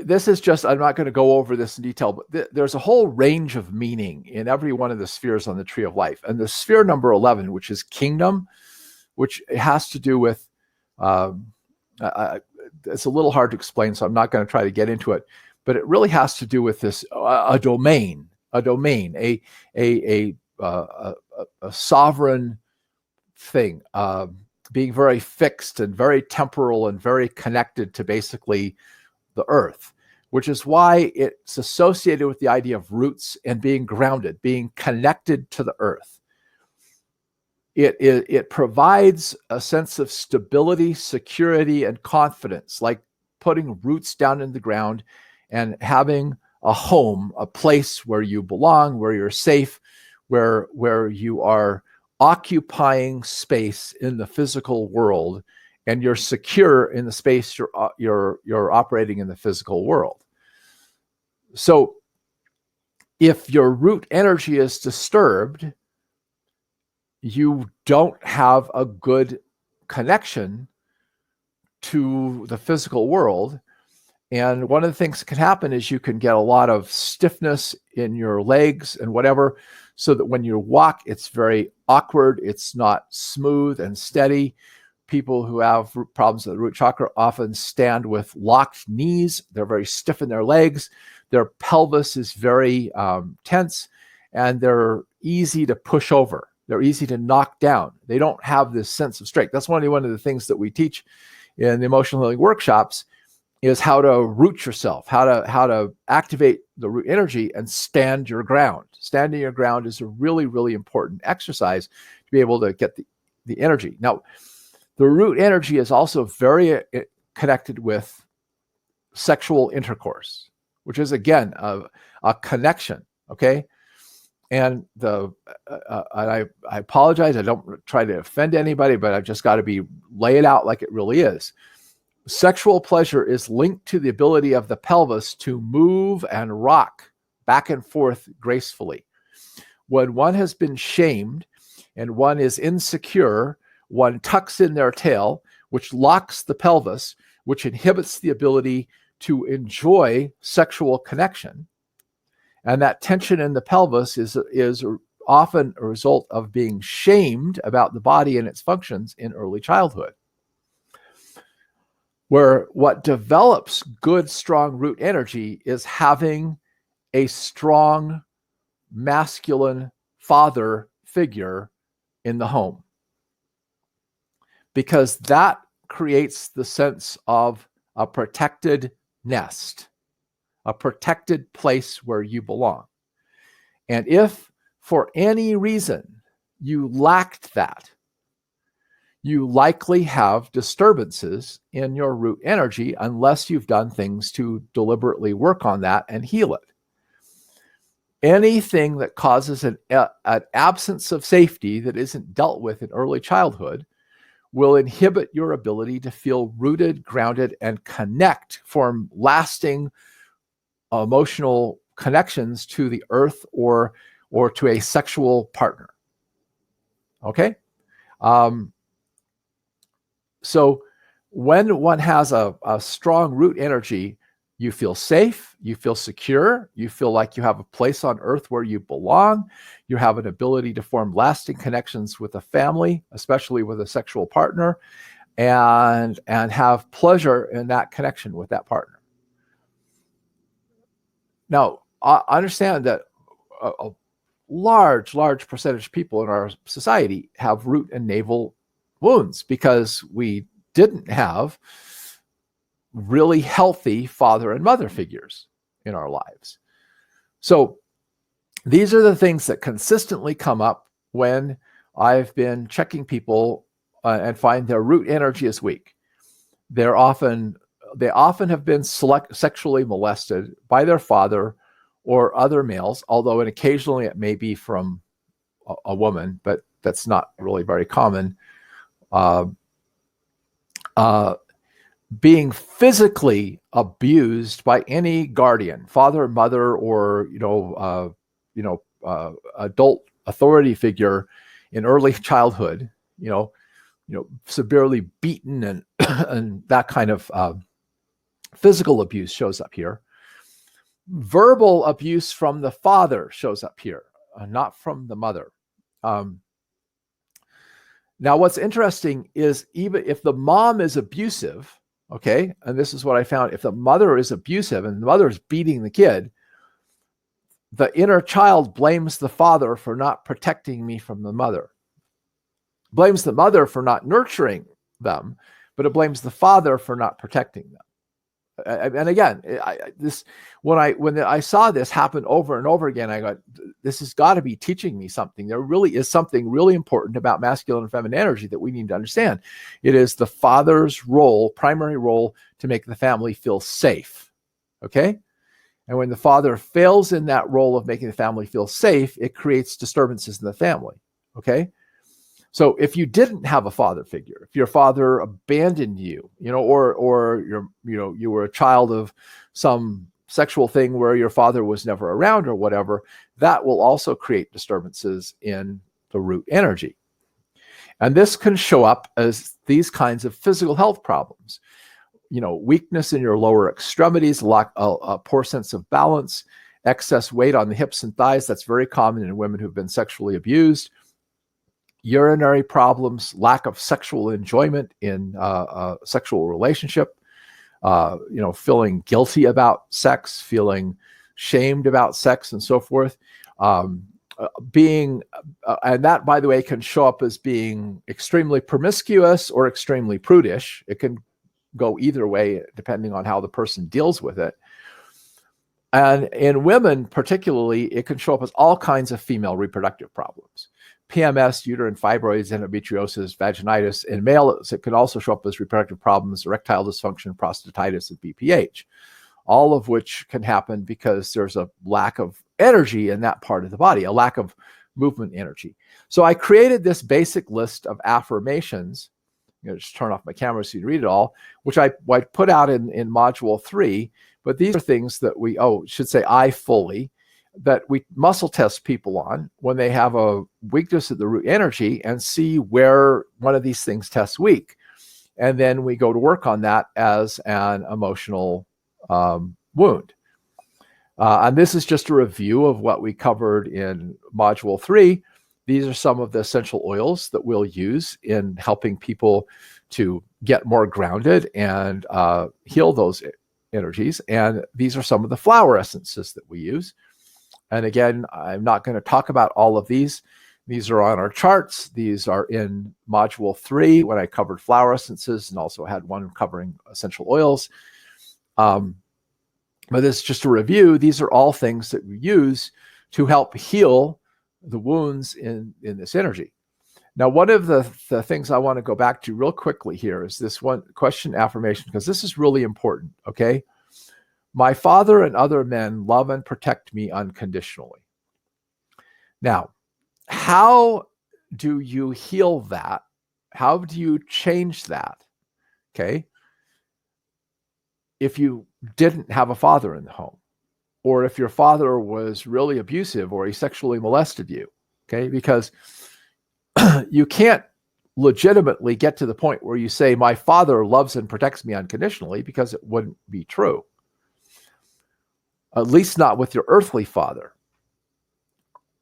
this is just, I'm not going to go over this in detail, but there's a whole range of meaning in every one of the spheres on the tree of life. And the sphere number 11, which is kingdom, which has to do with, it's a little hard to explain, so I'm not going to try to get into it, but it really has to do with this, a domain, a sovereign thing, being very fixed and very temporal and very connected to basically the earth, which is why it's associated with the idea of roots and being grounded, being connected to the earth. It provides a sense of stability, security, and confidence, like putting roots down in the ground and having a home, a place where you belong, where you're safe, where you are occupying space in the physical world, and you're secure in the space you're operating in the physical world. So if your root energy is disturbed, you don't have a good connection to the physical world. And one of the things that can happen is you can get a lot of stiffness in your legs and whatever, so that when you walk, it's very awkward. It's not smooth and steady. People who have problems with the root chakra often stand with locked knees. They're very stiff in their legs. Their pelvis is very tense, and they're easy to push over. They're easy to knock down. They don't have this sense of strength. That's one of the things that we teach in the emotional healing workshops is how to root yourself, how to activate the root energy and stand your ground. Standing your ground is a really, really important exercise to be able to get the energy. Now, the root energy is also very connected with sexual intercourse, which is, again, a connection, okay? And I apologize. I don't try to offend anybody, but I've just got to lay it out like it really is. Sexual pleasure is linked to the ability of the pelvis to move and rock back and forth gracefully. When one has been shamed and one is insecure, one tucks in their tail, which locks the pelvis, which inhibits the ability to enjoy sexual connection. And that tension in the pelvis is often a result of being shamed about the body and its functions in early childhood. Where what develops good, strong root energy is having a strong masculine father figure in the home. Because that creates the sense of a protected nest, a protected place where you belong. And if for any reason you lacked that, you likely have disturbances in your root energy unless you've done things to deliberately work on that and heal it. Anything that causes an absence of safety that isn't dealt with in early childhood will inhibit your ability to feel rooted, grounded, and form lasting emotional connections to the earth or to a sexual partner. Okay? So when one has a strong root energy, you feel safe, you feel secure, you feel like you have a place on earth where you belong, you have an ability to form lasting connections with a family, especially with a sexual partner, and have pleasure in that connection with that partner. Now, I understand that a large percentage of people in our society have root and navel wounds because we didn't have really healthy father and mother figures in our lives. So these are the things that consistently come up when I've been checking people and find their root energy is weak. They often have been sexually molested by their father or other males, although occasionally it may be from a woman, but that's not really very common. Being physically abused by any guardian, father, mother, or adult authority figure in early childhood, severely beaten and and that kind of physical abuse shows up here. Verbal abuse from the father shows up here, not from the mother. Now, what's interesting is even if the mom is abusive, okay, and this is what I found, if the mother is abusive and the mother is beating the kid, the inner child blames the father for not protecting me from the mother, blames the mother for not nurturing them, but it blames the father for not protecting them. And again, when I saw this happen over and over again, I go, this has got to be teaching me something. There really is something really important about masculine and feminine energy that we need to understand. It is the father's role, primary role, to make the family feel safe. Okay? And when the father fails in that role of making the family feel safe, it creates disturbances in the family. Okay? So if you didn't have a father figure, if your father abandoned you, or you were a child of some sexual thing where your father was never around or whatever, that will also create disturbances in the root energy. And this can show up as these kinds of physical health problems. Weakness in your lower extremities, a poor sense of balance, excess weight on the hips and thighs. That's very common in women who've been sexually abused. Urinary problems, lack of sexual enjoyment in a sexual relationship, feeling guilty about sex, feeling shamed about sex, and so forth. And that, by the way, can show up as being extremely promiscuous or extremely prudish. It can go either way, depending on how the person deals with it. And in women particularly, it can show up as all kinds of female reproductive problems. PMS, uterine fibroids, endometriosis, vaginitis. In males, it can also show up as reproductive problems, erectile dysfunction, prostatitis, and BPH, all of which can happen because there's a lack of energy in that part of the body, a lack of movement energy. So I created this basic list of affirmations. I'm going to just turn off my camera so you can read it all, which I put out in module 3. But these are things that I fully, that we muscle test people on when they have a weakness at the root energy and see where one of these things tests weak. And then we go to work on that as an emotional wound. And this is just a review of what we covered in module 3. These are some of the essential oils that we'll use in helping people to get more grounded and heal those energies. And these are some of the flower essences that we use. And again, I'm not going to talk about all of these. These are on our charts. These are in module 3 when I covered flower essences and also had one covering essential oils. But this is just a review. These are all things that we use to help heal the wounds in this energy. Now, one of the things I want to go back to real quickly here is this one question affirmation, because this is really important, okay? My father and other men love and protect me unconditionally. Now, how do you heal that? How do you change that? Okay? If you didn't have a father in the home, or if your father was really abusive or he sexually molested you, okay? Because you can't legitimately get to the point where you say, my father loves and protects me unconditionally, because it wouldn't be true. At least not with your earthly father.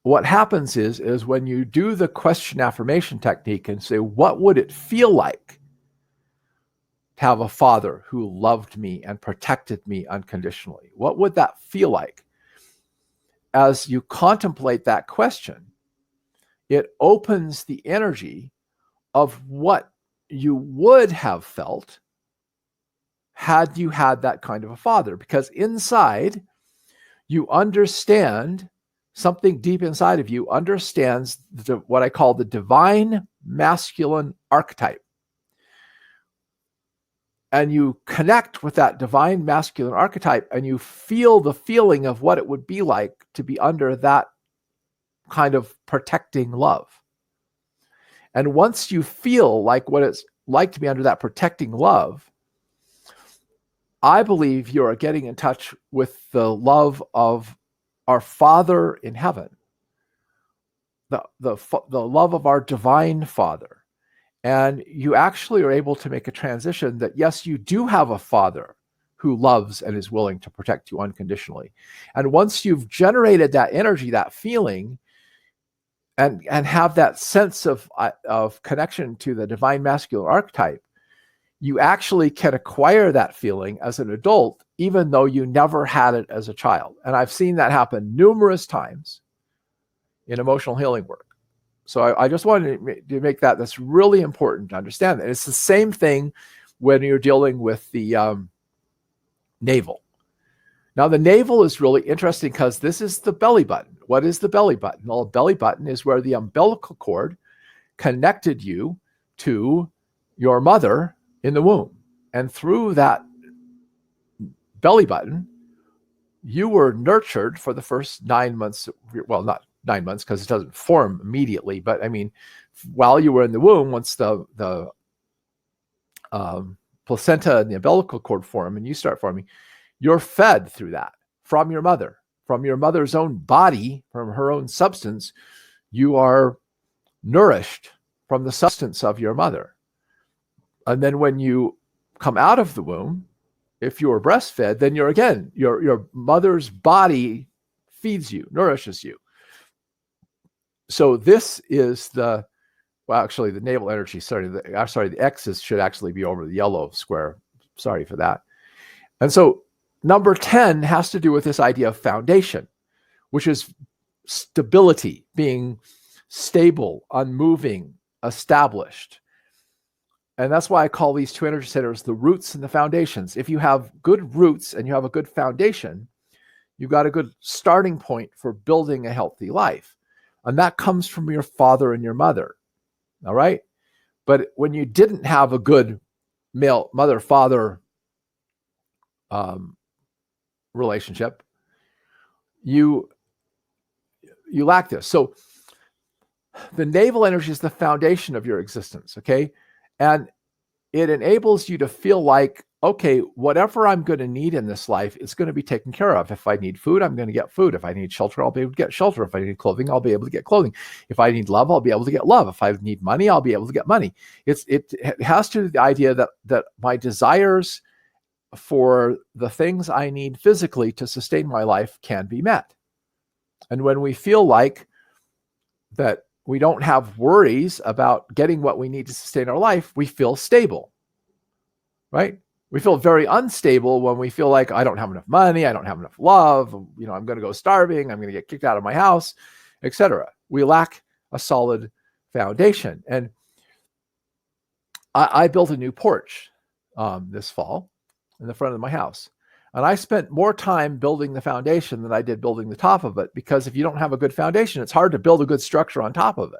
What happens is when you do the question affirmation technique and say, what would it feel like to have a father who loved me and protected me unconditionally? What would that feel like? As you contemplate that question, it opens the energy of what you would have felt had you had that kind of a father. Because inside, you understand, something deep inside of you understands what I call the divine masculine archetype. And you connect with that divine masculine archetype, and you feel the feeling of what it would be like to be under that kind of protecting love. And once you feel like what it's like to be under that protecting love, I believe you are getting in touch with the love of our Father in heaven, the love of our divine Father. And you actually are able to make a transition that, yes, you do have a father who loves and is willing to protect you unconditionally. And once you've generated that energy, that feeling, and have that sense of connection to the divine masculine archetype, you actually can acquire that feeling as an adult, even though you never had it as a child. And I've seen that happen numerous times in emotional healing work. So I just wanted to make that's really important to understand. And it's the same thing when you're dealing with the navel. Now, the navel is really interesting because this is the belly button. What is the belly button? Well, the belly button is where the umbilical cord connected you to your mother in the womb. And through that belly button, you were nurtured for the first 9 months. Well, not 9 months because it doesn't form immediately. But I mean, while you were in the womb, once the placenta and the umbilical cord form and you start forming, you're fed through that from your mother's own body, from her own substance. You are nourished from the substance of your mother. And then when you come out of the womb, if you were breastfed, then your mother's body feeds you, nourishes you. So this is the navel energy. The X's should actually be over the yellow square. Sorry for that. And so number 10 has to do with this idea of foundation, which is stability, being stable, unmoving, established. And that's why I call these two energy centers the roots and the foundations. If you have good roots and you have a good foundation, you've got a good starting point for building a healthy life. And that comes from your father and your mother. All right. But when you didn't have a good mother-father relationship, you lack this. So the navel energy is the foundation of your existence, okay? And it enables you to feel like, okay, whatever I'm going to need in this life, it's going to be taken care of. If I need food, I'm going to get food. If I need shelter, I'll be able to get shelter. If I need clothing, I'll be able to get clothing. If I need love, I'll be able to get love. If I need money, I'll be able to get money. It has to do with the idea that my desires for the things I need physically to sustain my life can be met. And when we feel like that we don't have worries about getting what we need to sustain our life, we feel stable, right? We feel very unstable when we feel like I don't have enough money, I don't have enough love, I'm going to go starving, I'm going to get kicked out of my house, etc. We lack a solid foundation. And I built a new porch this fall in the front of my house. And I spent more time building the foundation than I did building the top of it, because if you don't have a good foundation, it's hard to build a good structure on top of it.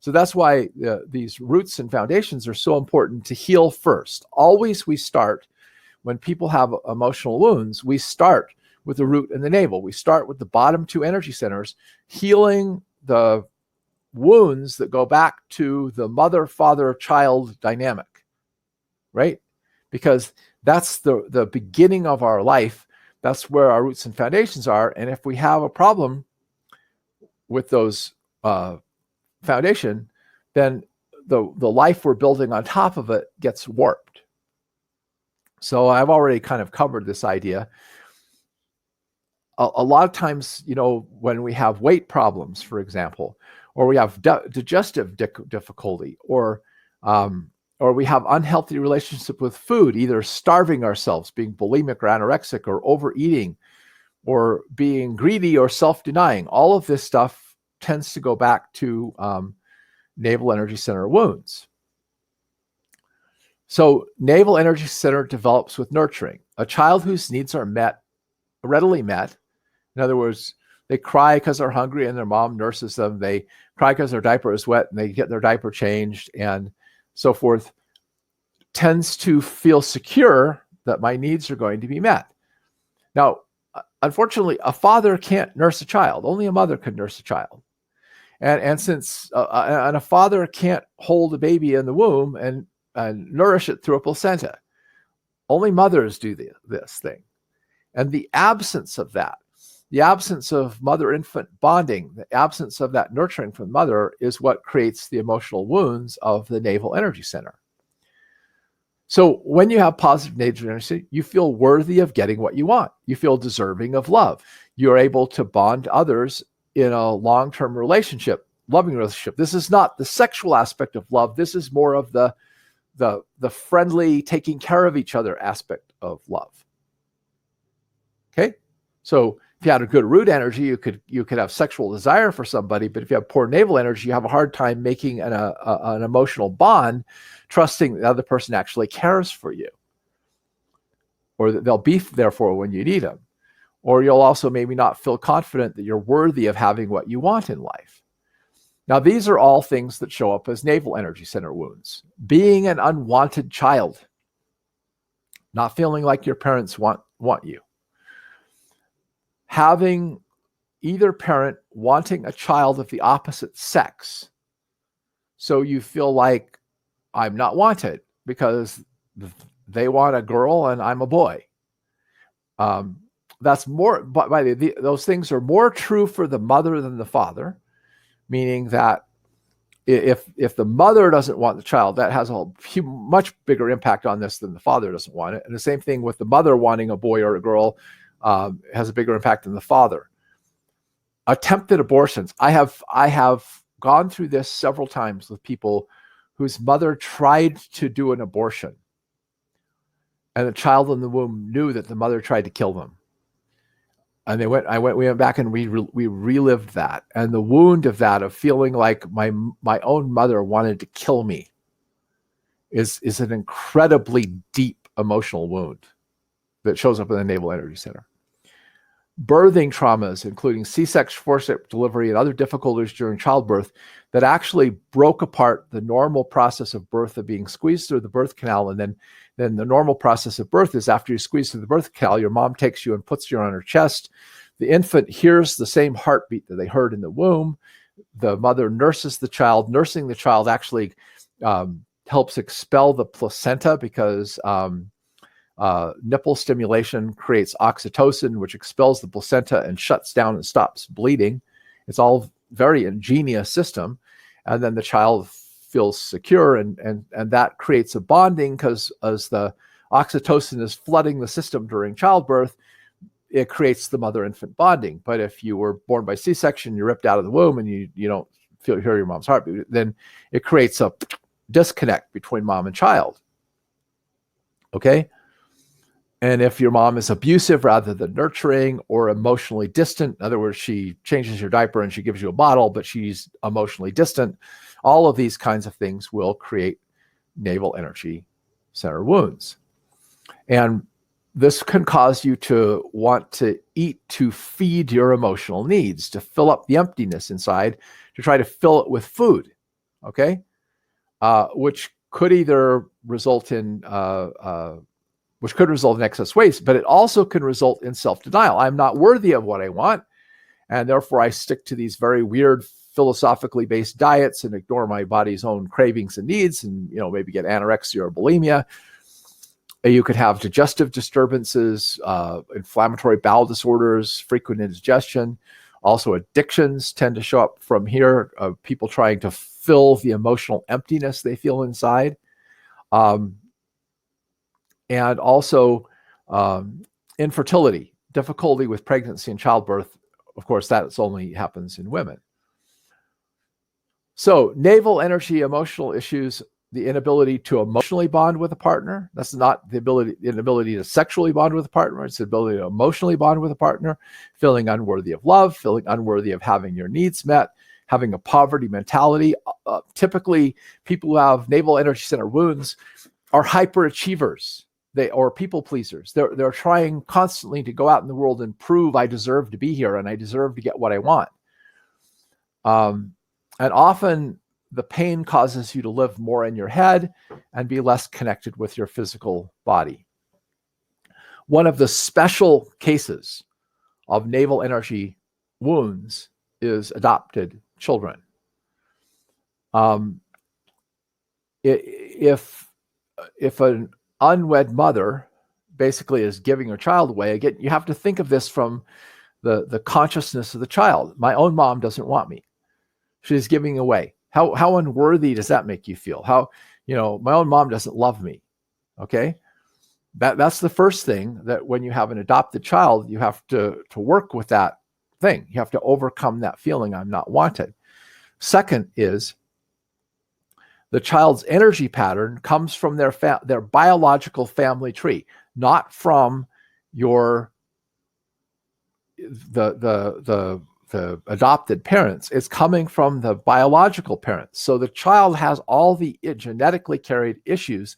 So that's why these roots and foundations are so important to heal first. Always we start, when people have emotional wounds, we start with the root and the navel. We start with the bottom two energy centers, healing the wounds that go back to the mother, father, child dynamic, right? Because that's the beginning of our life. That's where our roots and foundations are. And if we have a problem with those foundation, then the life we're building on top of it gets warped. So I've already kind of covered this idea. A lot of times, when we have weight problems, for example, or we have digestive difficulty, or we have unhealthy relationship with food, either starving ourselves, being bulimic or anorexic, or overeating, or being greedy or self-denying, all of this stuff tends to go back to navel energy center wounds. So navel energy center develops with nurturing. A child whose needs are readily met, in other words, they cry because they're hungry and their mom nurses them. They cry because their diaper is wet and they get their diaper changed and so forth, tends to feel secure that my needs are going to be met. Now, unfortunately, a father can't nurse a child. Only a mother could nurse a child. And since a father can't hold a baby in the womb and nourish it through a placenta, only mothers do this thing. And the absence of that, the absence of mother-infant bonding, the absence of that nurturing from the mother is what creates the emotional wounds of the navel energy center. So when you have positive navel energy, you feel worthy of getting what you want. You feel deserving of love. You're able to bond others in a long-term relationship, loving relationship. This is not the sexual aspect of love. This is more of the friendly, taking care of each other aspect of love. Okay? So if you had a good root energy, you could have sexual desire for somebody, but if you have poor navel energy, you have a hard time making an emotional bond, trusting the other person actually cares for you, or that they'll be there for when you need them. Or you'll also maybe not feel confident that you're worthy of having what you want in life. Now, these are all things that show up as navel energy center wounds. Being an unwanted child, not feeling like your parents want you. Having either parent wanting a child of the opposite sex. So you feel like I'm not wanted because they want a girl and I'm a boy. That's more, but those things are more true for the mother than the father, meaning that if the mother doesn't want the child, that has a much bigger impact on this than the father doesn't want it. And the same thing with the mother wanting a boy or a girl has a bigger impact than the father. Attempted abortions. I have gone through this several times with people whose mother tried to do an abortion, and the child in the womb knew that the mother tried to kill them. And we went back and we relived that, and the wound of that, of feeling like my own mother wanted to kill me, is an incredibly deep emotional wound that shows up in the navel energy center. Birthing traumas, including C-section, forceps delivery, and other difficulties during childbirth that actually broke apart the normal process of birth, of being squeezed through the birth canal. And then the normal process of birth is after you squeeze through the birth canal, your mom takes you and puts you on her chest. The infant hears the same heartbeat that they heard in the womb. The mother nurses the child. Nursing the child actually helps expel the placenta, because nipple stimulation creates oxytocin, which expels the placenta and shuts down and stops bleeding. It's all very ingenious system. And then the child feels secure, and that creates a bonding, because as the oxytocin is flooding the system during childbirth, it creates the mother-infant bonding. But if you were born by C-section, you're ripped out of the womb, and you don't hear your mom's heartbeat, then it creates a disconnect between mom and child. Okay? And if your mom is abusive rather than nurturing, or emotionally distant, in other words, she changes your diaper and she gives you a bottle, but she's emotionally distant, all of these kinds of things will create navel energy center wounds. And this can cause you to want to eat to feed your emotional needs, to fill up the emptiness inside, to try to fill it with food, okay? Which could either result in excess waste, but it also can result in self-denial. I'm not worthy of what I want, and therefore I stick to these very weird philosophically based diets and ignore my body's own cravings and needs, and maybe get anorexia or bulimia. You could have digestive disturbances, inflammatory bowel disorders, frequent indigestion. Also, addictions tend to show up from here, people trying to fill the emotional emptiness they feel inside. And also infertility, difficulty with pregnancy and childbirth. Of course, that only happens in women. So navel energy, emotional issues, the inability to emotionally bond with a partner. That's not the inability to sexually bond with a partner. It's the ability to emotionally bond with a partner, feeling unworthy of love, feeling unworthy of having your needs met, having a poverty mentality. Typically, people who have navel energy center wounds are hyperachievers. Or people pleasers. They're trying constantly to go out in the world and prove I deserve to be here and I deserve to get what I want. And often the pain causes you to live more in your head and be less connected with your physical body. One of the special cases of navel energy wounds is adopted children. If an unwed mother basically is giving her child away, again, you have to think of this from the consciousness of the child. My own mom doesn't want me. She's giving away. How unworthy does that make you feel? My own mom doesn't love me. Okay? That's the first thing, that when you have an adopted child, you have to work with that thing. You have to overcome that feeling, I'm not wanted. Second is, the child's energy pattern comes from their biological family tree, not from the adopted parents. It's coming from the biological parents. So the child has all the genetically carried issues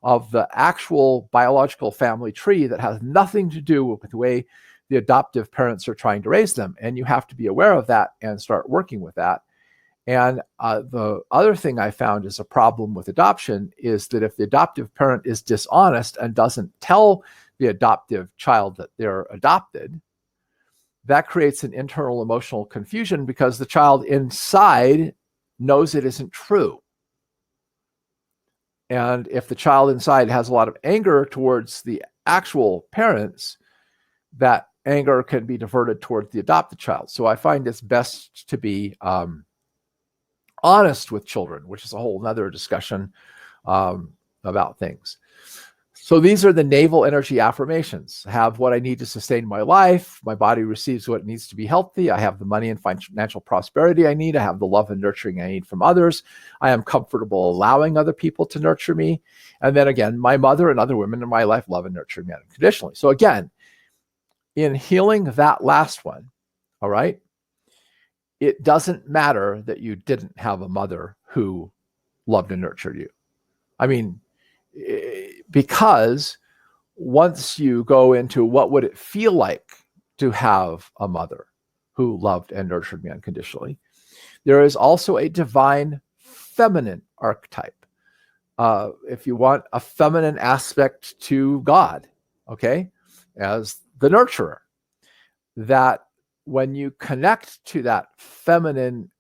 of the actual biological family tree that has nothing to do with the way the adoptive parents are trying to raise them. And you have to be aware of that and start working with that. And the other thing I found is a problem with adoption is that if the adoptive parent is dishonest and doesn't tell the adoptive child that they're adopted, that creates an internal emotional confusion, because the child inside knows it isn't true. And if the child inside has a lot of anger towards the actual parents, that anger can be diverted towards the adopted child. So I find it's best to be honest with children, which is a whole nother discussion about things. So these are the navel energy affirmations. I have what I need to sustain my life. My body receives what it needs to be healthy. I have the money and financial prosperity I need. I have the love and nurturing I need from others. I am comfortable allowing other people to nurture me. And then again, my mother and other women in my life love and nurture me unconditionally. So again, in healing that last one, all right, it doesn't matter that you didn't have a mother who loved and nurtured you. I mean, because once you go into what would it feel like to have a mother who loved and nurtured me unconditionally, there is also a divine feminine archetype. If you want a feminine aspect to God, okay, as the nurturer, that when you connect to that feminine,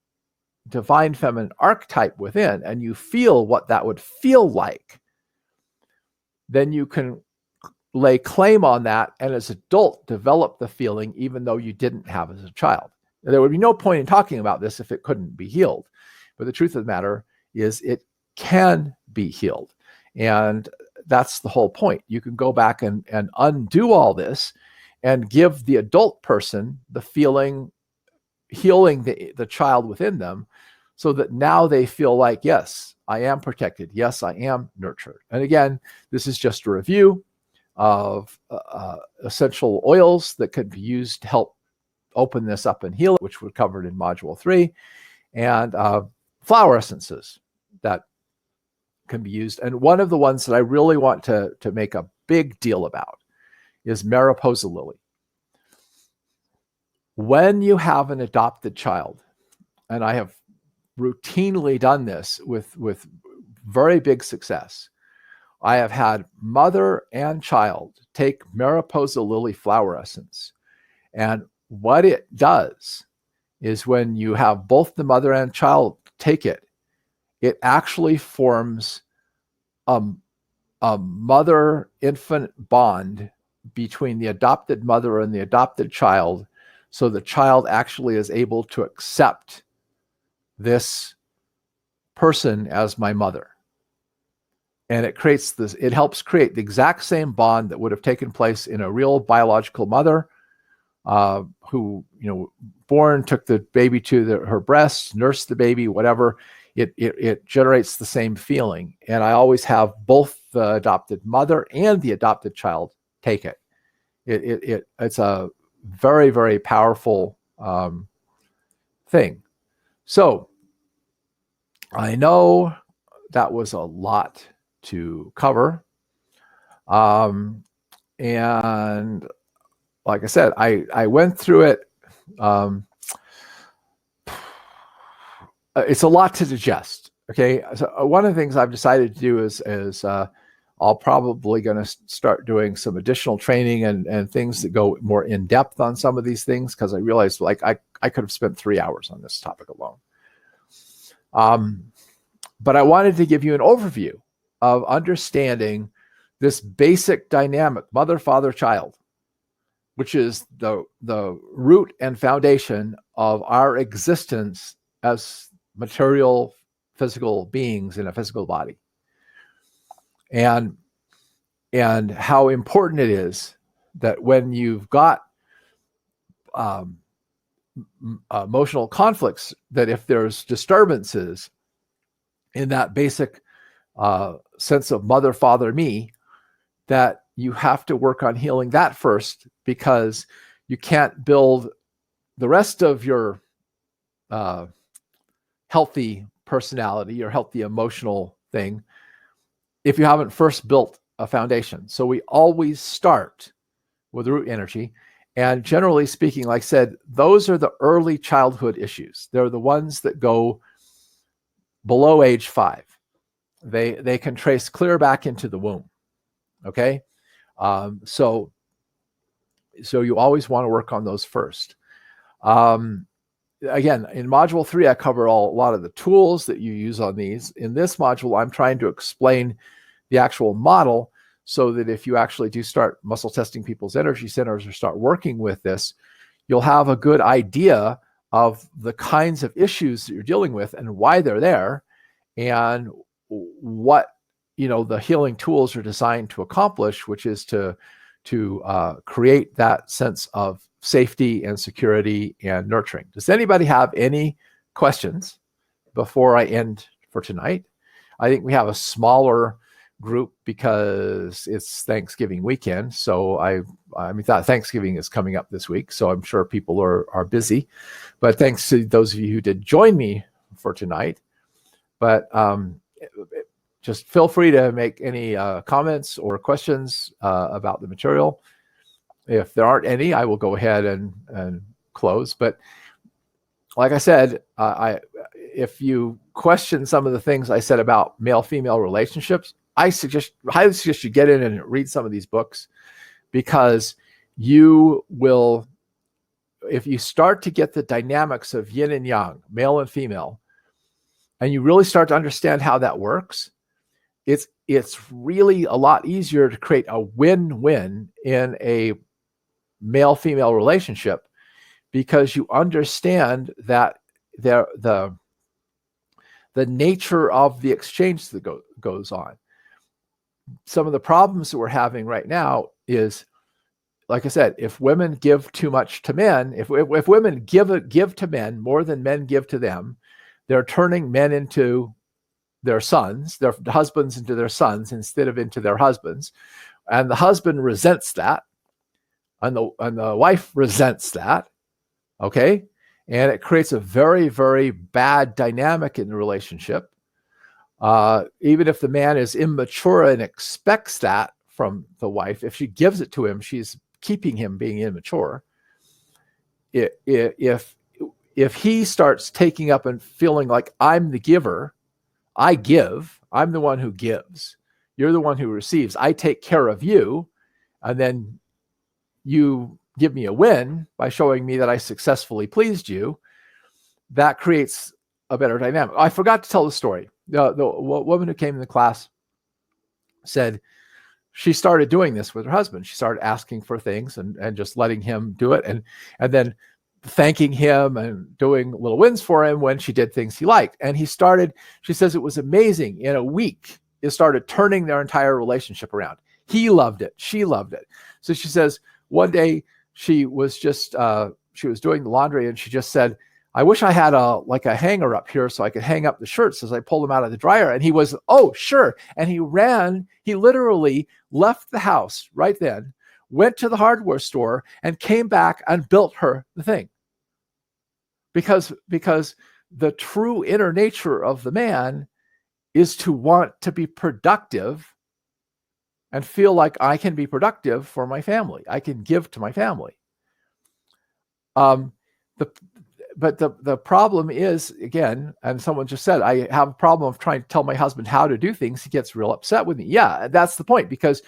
divine feminine archetype within, and you feel what that would feel like, then you can lay claim on that and as an adult develop the feeling even though you didn't have as a child. There would be no point in talking about this if it couldn't be healed. But the truth of the matter is it can be healed. And that's the whole point. You can go back and undo all this and give the adult person the feeling, healing the child within them, so that now they feel like, yes, I am protected. Yes, I am nurtured. And again, this is just a review of essential oils that could be used to help open this up and heal it, which we covered in Module 3, and flower essences that can be used. And one of the ones that I really want to make a big deal about is Mariposa Lily. When you have an adopted child, and I have routinely done this with very big success, I have had mother and child take Mariposa Lily flower essence. And what it does is when you have both the mother and child take it, it actually forms a mother-infant bond between the adopted mother and the adopted child, so the child actually is able to accept this person as my mother. And it creates this, it helps create the exact same bond that would have taken place in a real biological mother who, born, took the baby to her breast, nursed the baby, whatever. It generates the same feeling. And I always have both the adopted mother and the adopted child take it. It's a very, very powerful thing. So I know that was a lot to cover. And like I said, I went through it. It's a lot to digest. Okay. So one of the things I've decided to do is I'll probably going to start doing some additional training and things that go more in depth on some of these things, because I realized like I could have spent 3 hours on this topic alone. But I wanted to give you an overview of understanding this basic dynamic, mother, father, child, which is the root and foundation of our existence as material, physical beings in a physical body. And how important it is that when you've got emotional conflicts, that if there's disturbances in that basic sense of mother, father, me, that you have to work on healing that first, because you can't build the rest of your healthy personality, your healthy emotional thing, if you haven't first built a foundation. So we always start with root energy. And generally speaking, like I said, those are the early childhood issues. They're the ones that go below age 5. They can trace clear back into the womb. Okay. So you always want to work on those first. Again, in Module 3, I cover a lot of the tools that you use on these. In this module, I'm trying to explain the actual model, so that if you actually do start muscle testing people's energy centers or start working with this, you'll have a good idea of the kinds of issues that you're dealing with and why they're there, and what the healing tools are designed to accomplish, which is to create that sense of safety and security and nurturing. Does anybody have any questions before I end for tonight? I think we have a smaller group because it's Thanksgiving weekend. So I Thanksgiving is coming up this week, so I'm sure people are busy. But thanks to those of you who did join me for tonight. But just feel free to make any comments or questions about the material. If there aren't any, I will go ahead and close. But like I said, if you question some of the things I said about male-female relationships, I highly suggest you get in and read some of these books, because you will, if you start to get the dynamics of yin and yang, male and female, and you really start to understand how that works, it's really a lot easier to create a win-win in a male-female relationship, because you understand that the nature of the exchange that goes on. Some of the problems that we're having right now is, like I said, if women give too much to men, if women give to men more than men give to them, they're turning men into their sons, their husbands into their sons instead of into their husbands. And the husband resents that. And the wife resents that. Okay. And it creates a very, very bad dynamic in the relationship. Even if the man is immature and expects that from the wife, if she gives it to him, she's keeping him being immature. If he starts taking up and feeling like, I'm the giver, I give, I'm the one who gives, you're the one who receives, I take care of you, and then you give me a win by showing me that I successfully pleased you, that creates a better dynamic. I forgot to tell the story. The woman who came in the class said she started doing this with her husband. She started asking for things and just letting him do it, and then thanking him and doing little wins for him when she did things he liked. And she says it was amazing. In a week, it started turning their entire relationship around. He loved it. She loved it. So she says one day she was doing the laundry, and she just said, I wish I had a hanger up here so I could hang up the shirts as I pulled them out of the dryer. And he was, oh, sure. And he literally left the house right then, went to the hardware store, and came back and built her the thing. Because the true inner nature of the man is to want to be productive and feel like I can be productive for my family. I can give to my family. But the problem is, again, and someone just said, I have a problem of trying to tell my husband how to do things. He gets real upset with me. Yeah, that's the point, because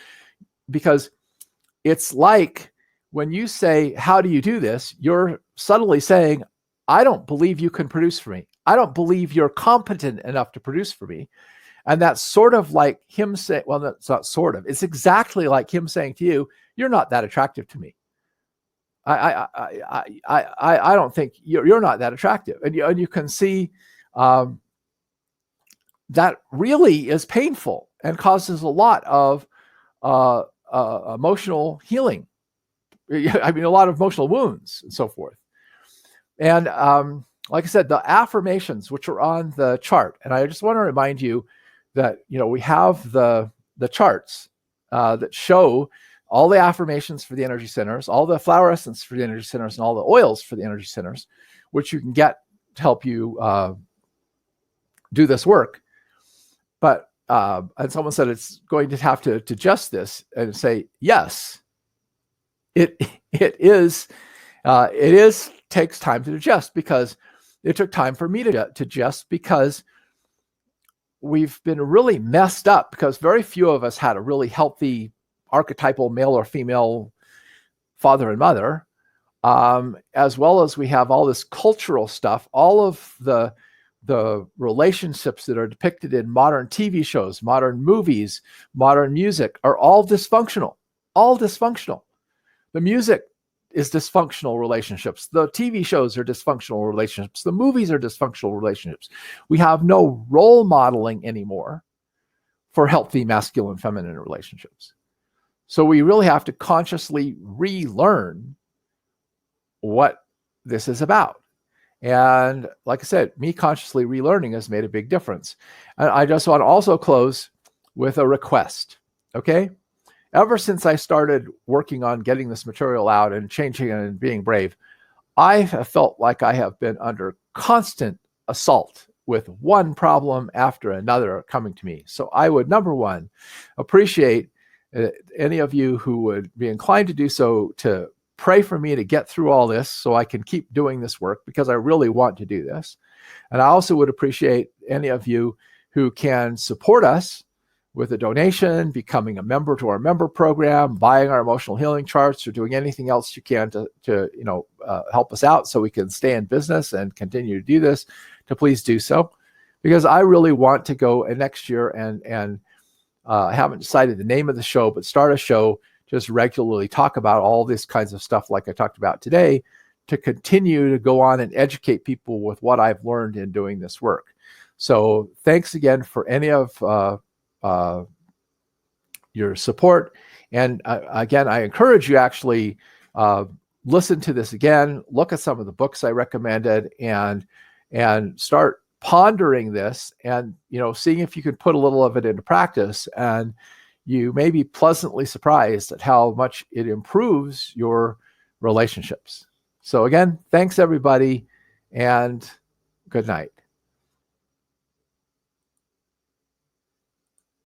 it's like when you say, how do you do this? You're subtly saying, I don't believe you can produce for me. I don't believe you're competent enough to produce for me. And that's sort of like him saying, well, that's not sort of, it's exactly like him saying to you, you're not that attractive to me. I don't think you're not that attractive. And you can see that really is painful and causes a lot of emotional healing. I mean, a lot of emotional wounds and so forth. And like I said, the affirmations, which are on the chart, and I just want to remind you that, we have the charts that show all the affirmations for the energy centers, all the flower essence for the energy centers, and all the oils for the energy centers, which you can get to help you do this work. But and someone said it's going to have to digest this and say, yes, it takes time to digest, because it took time for me to digest, because we've been really messed up, because very few of us had a really healthy archetypal male or female father and mother, as well as we have all this cultural stuff, all of the relationships that are depicted in modern TV shows, modern movies, modern music are all dysfunctional. The music is dysfunctional relationships. The TV shows are dysfunctional relationships. The movies are dysfunctional relationships. We have no role modeling anymore for healthy masculine feminine relationships. So we really have to consciously relearn what this is about. And like I said, me consciously relearning has made a big difference. And I just want to also close with a request. Okay? Ever since I started working on getting this material out and changing and being brave, I have felt like I have been under constant assault with one problem after another coming to me. So I would, number one, appreciate any of you who would be inclined to do so to pray for me to get through all this so I can keep doing this work, because I really want to do this. And I also would appreciate any of you who can support us with a donation, becoming a member to our member program, buying our emotional healing charts, or doing anything else you can to help us out so we can stay in business and continue to do this, to please do so. Because I really want to go next year and I haven't decided the name of the show, but start a show, just regularly talk about all these kinds of stuff like I talked about today, to continue to go on and educate people with what I've learned in doing this work. So thanks again for any of your support. And again, I encourage you actually listen to this again, look at some of the books I recommended, and start pondering this and seeing if you can put a little of it into practice. And you may be pleasantly surprised at how much it improves your relationships. So again, thanks everybody, and good night.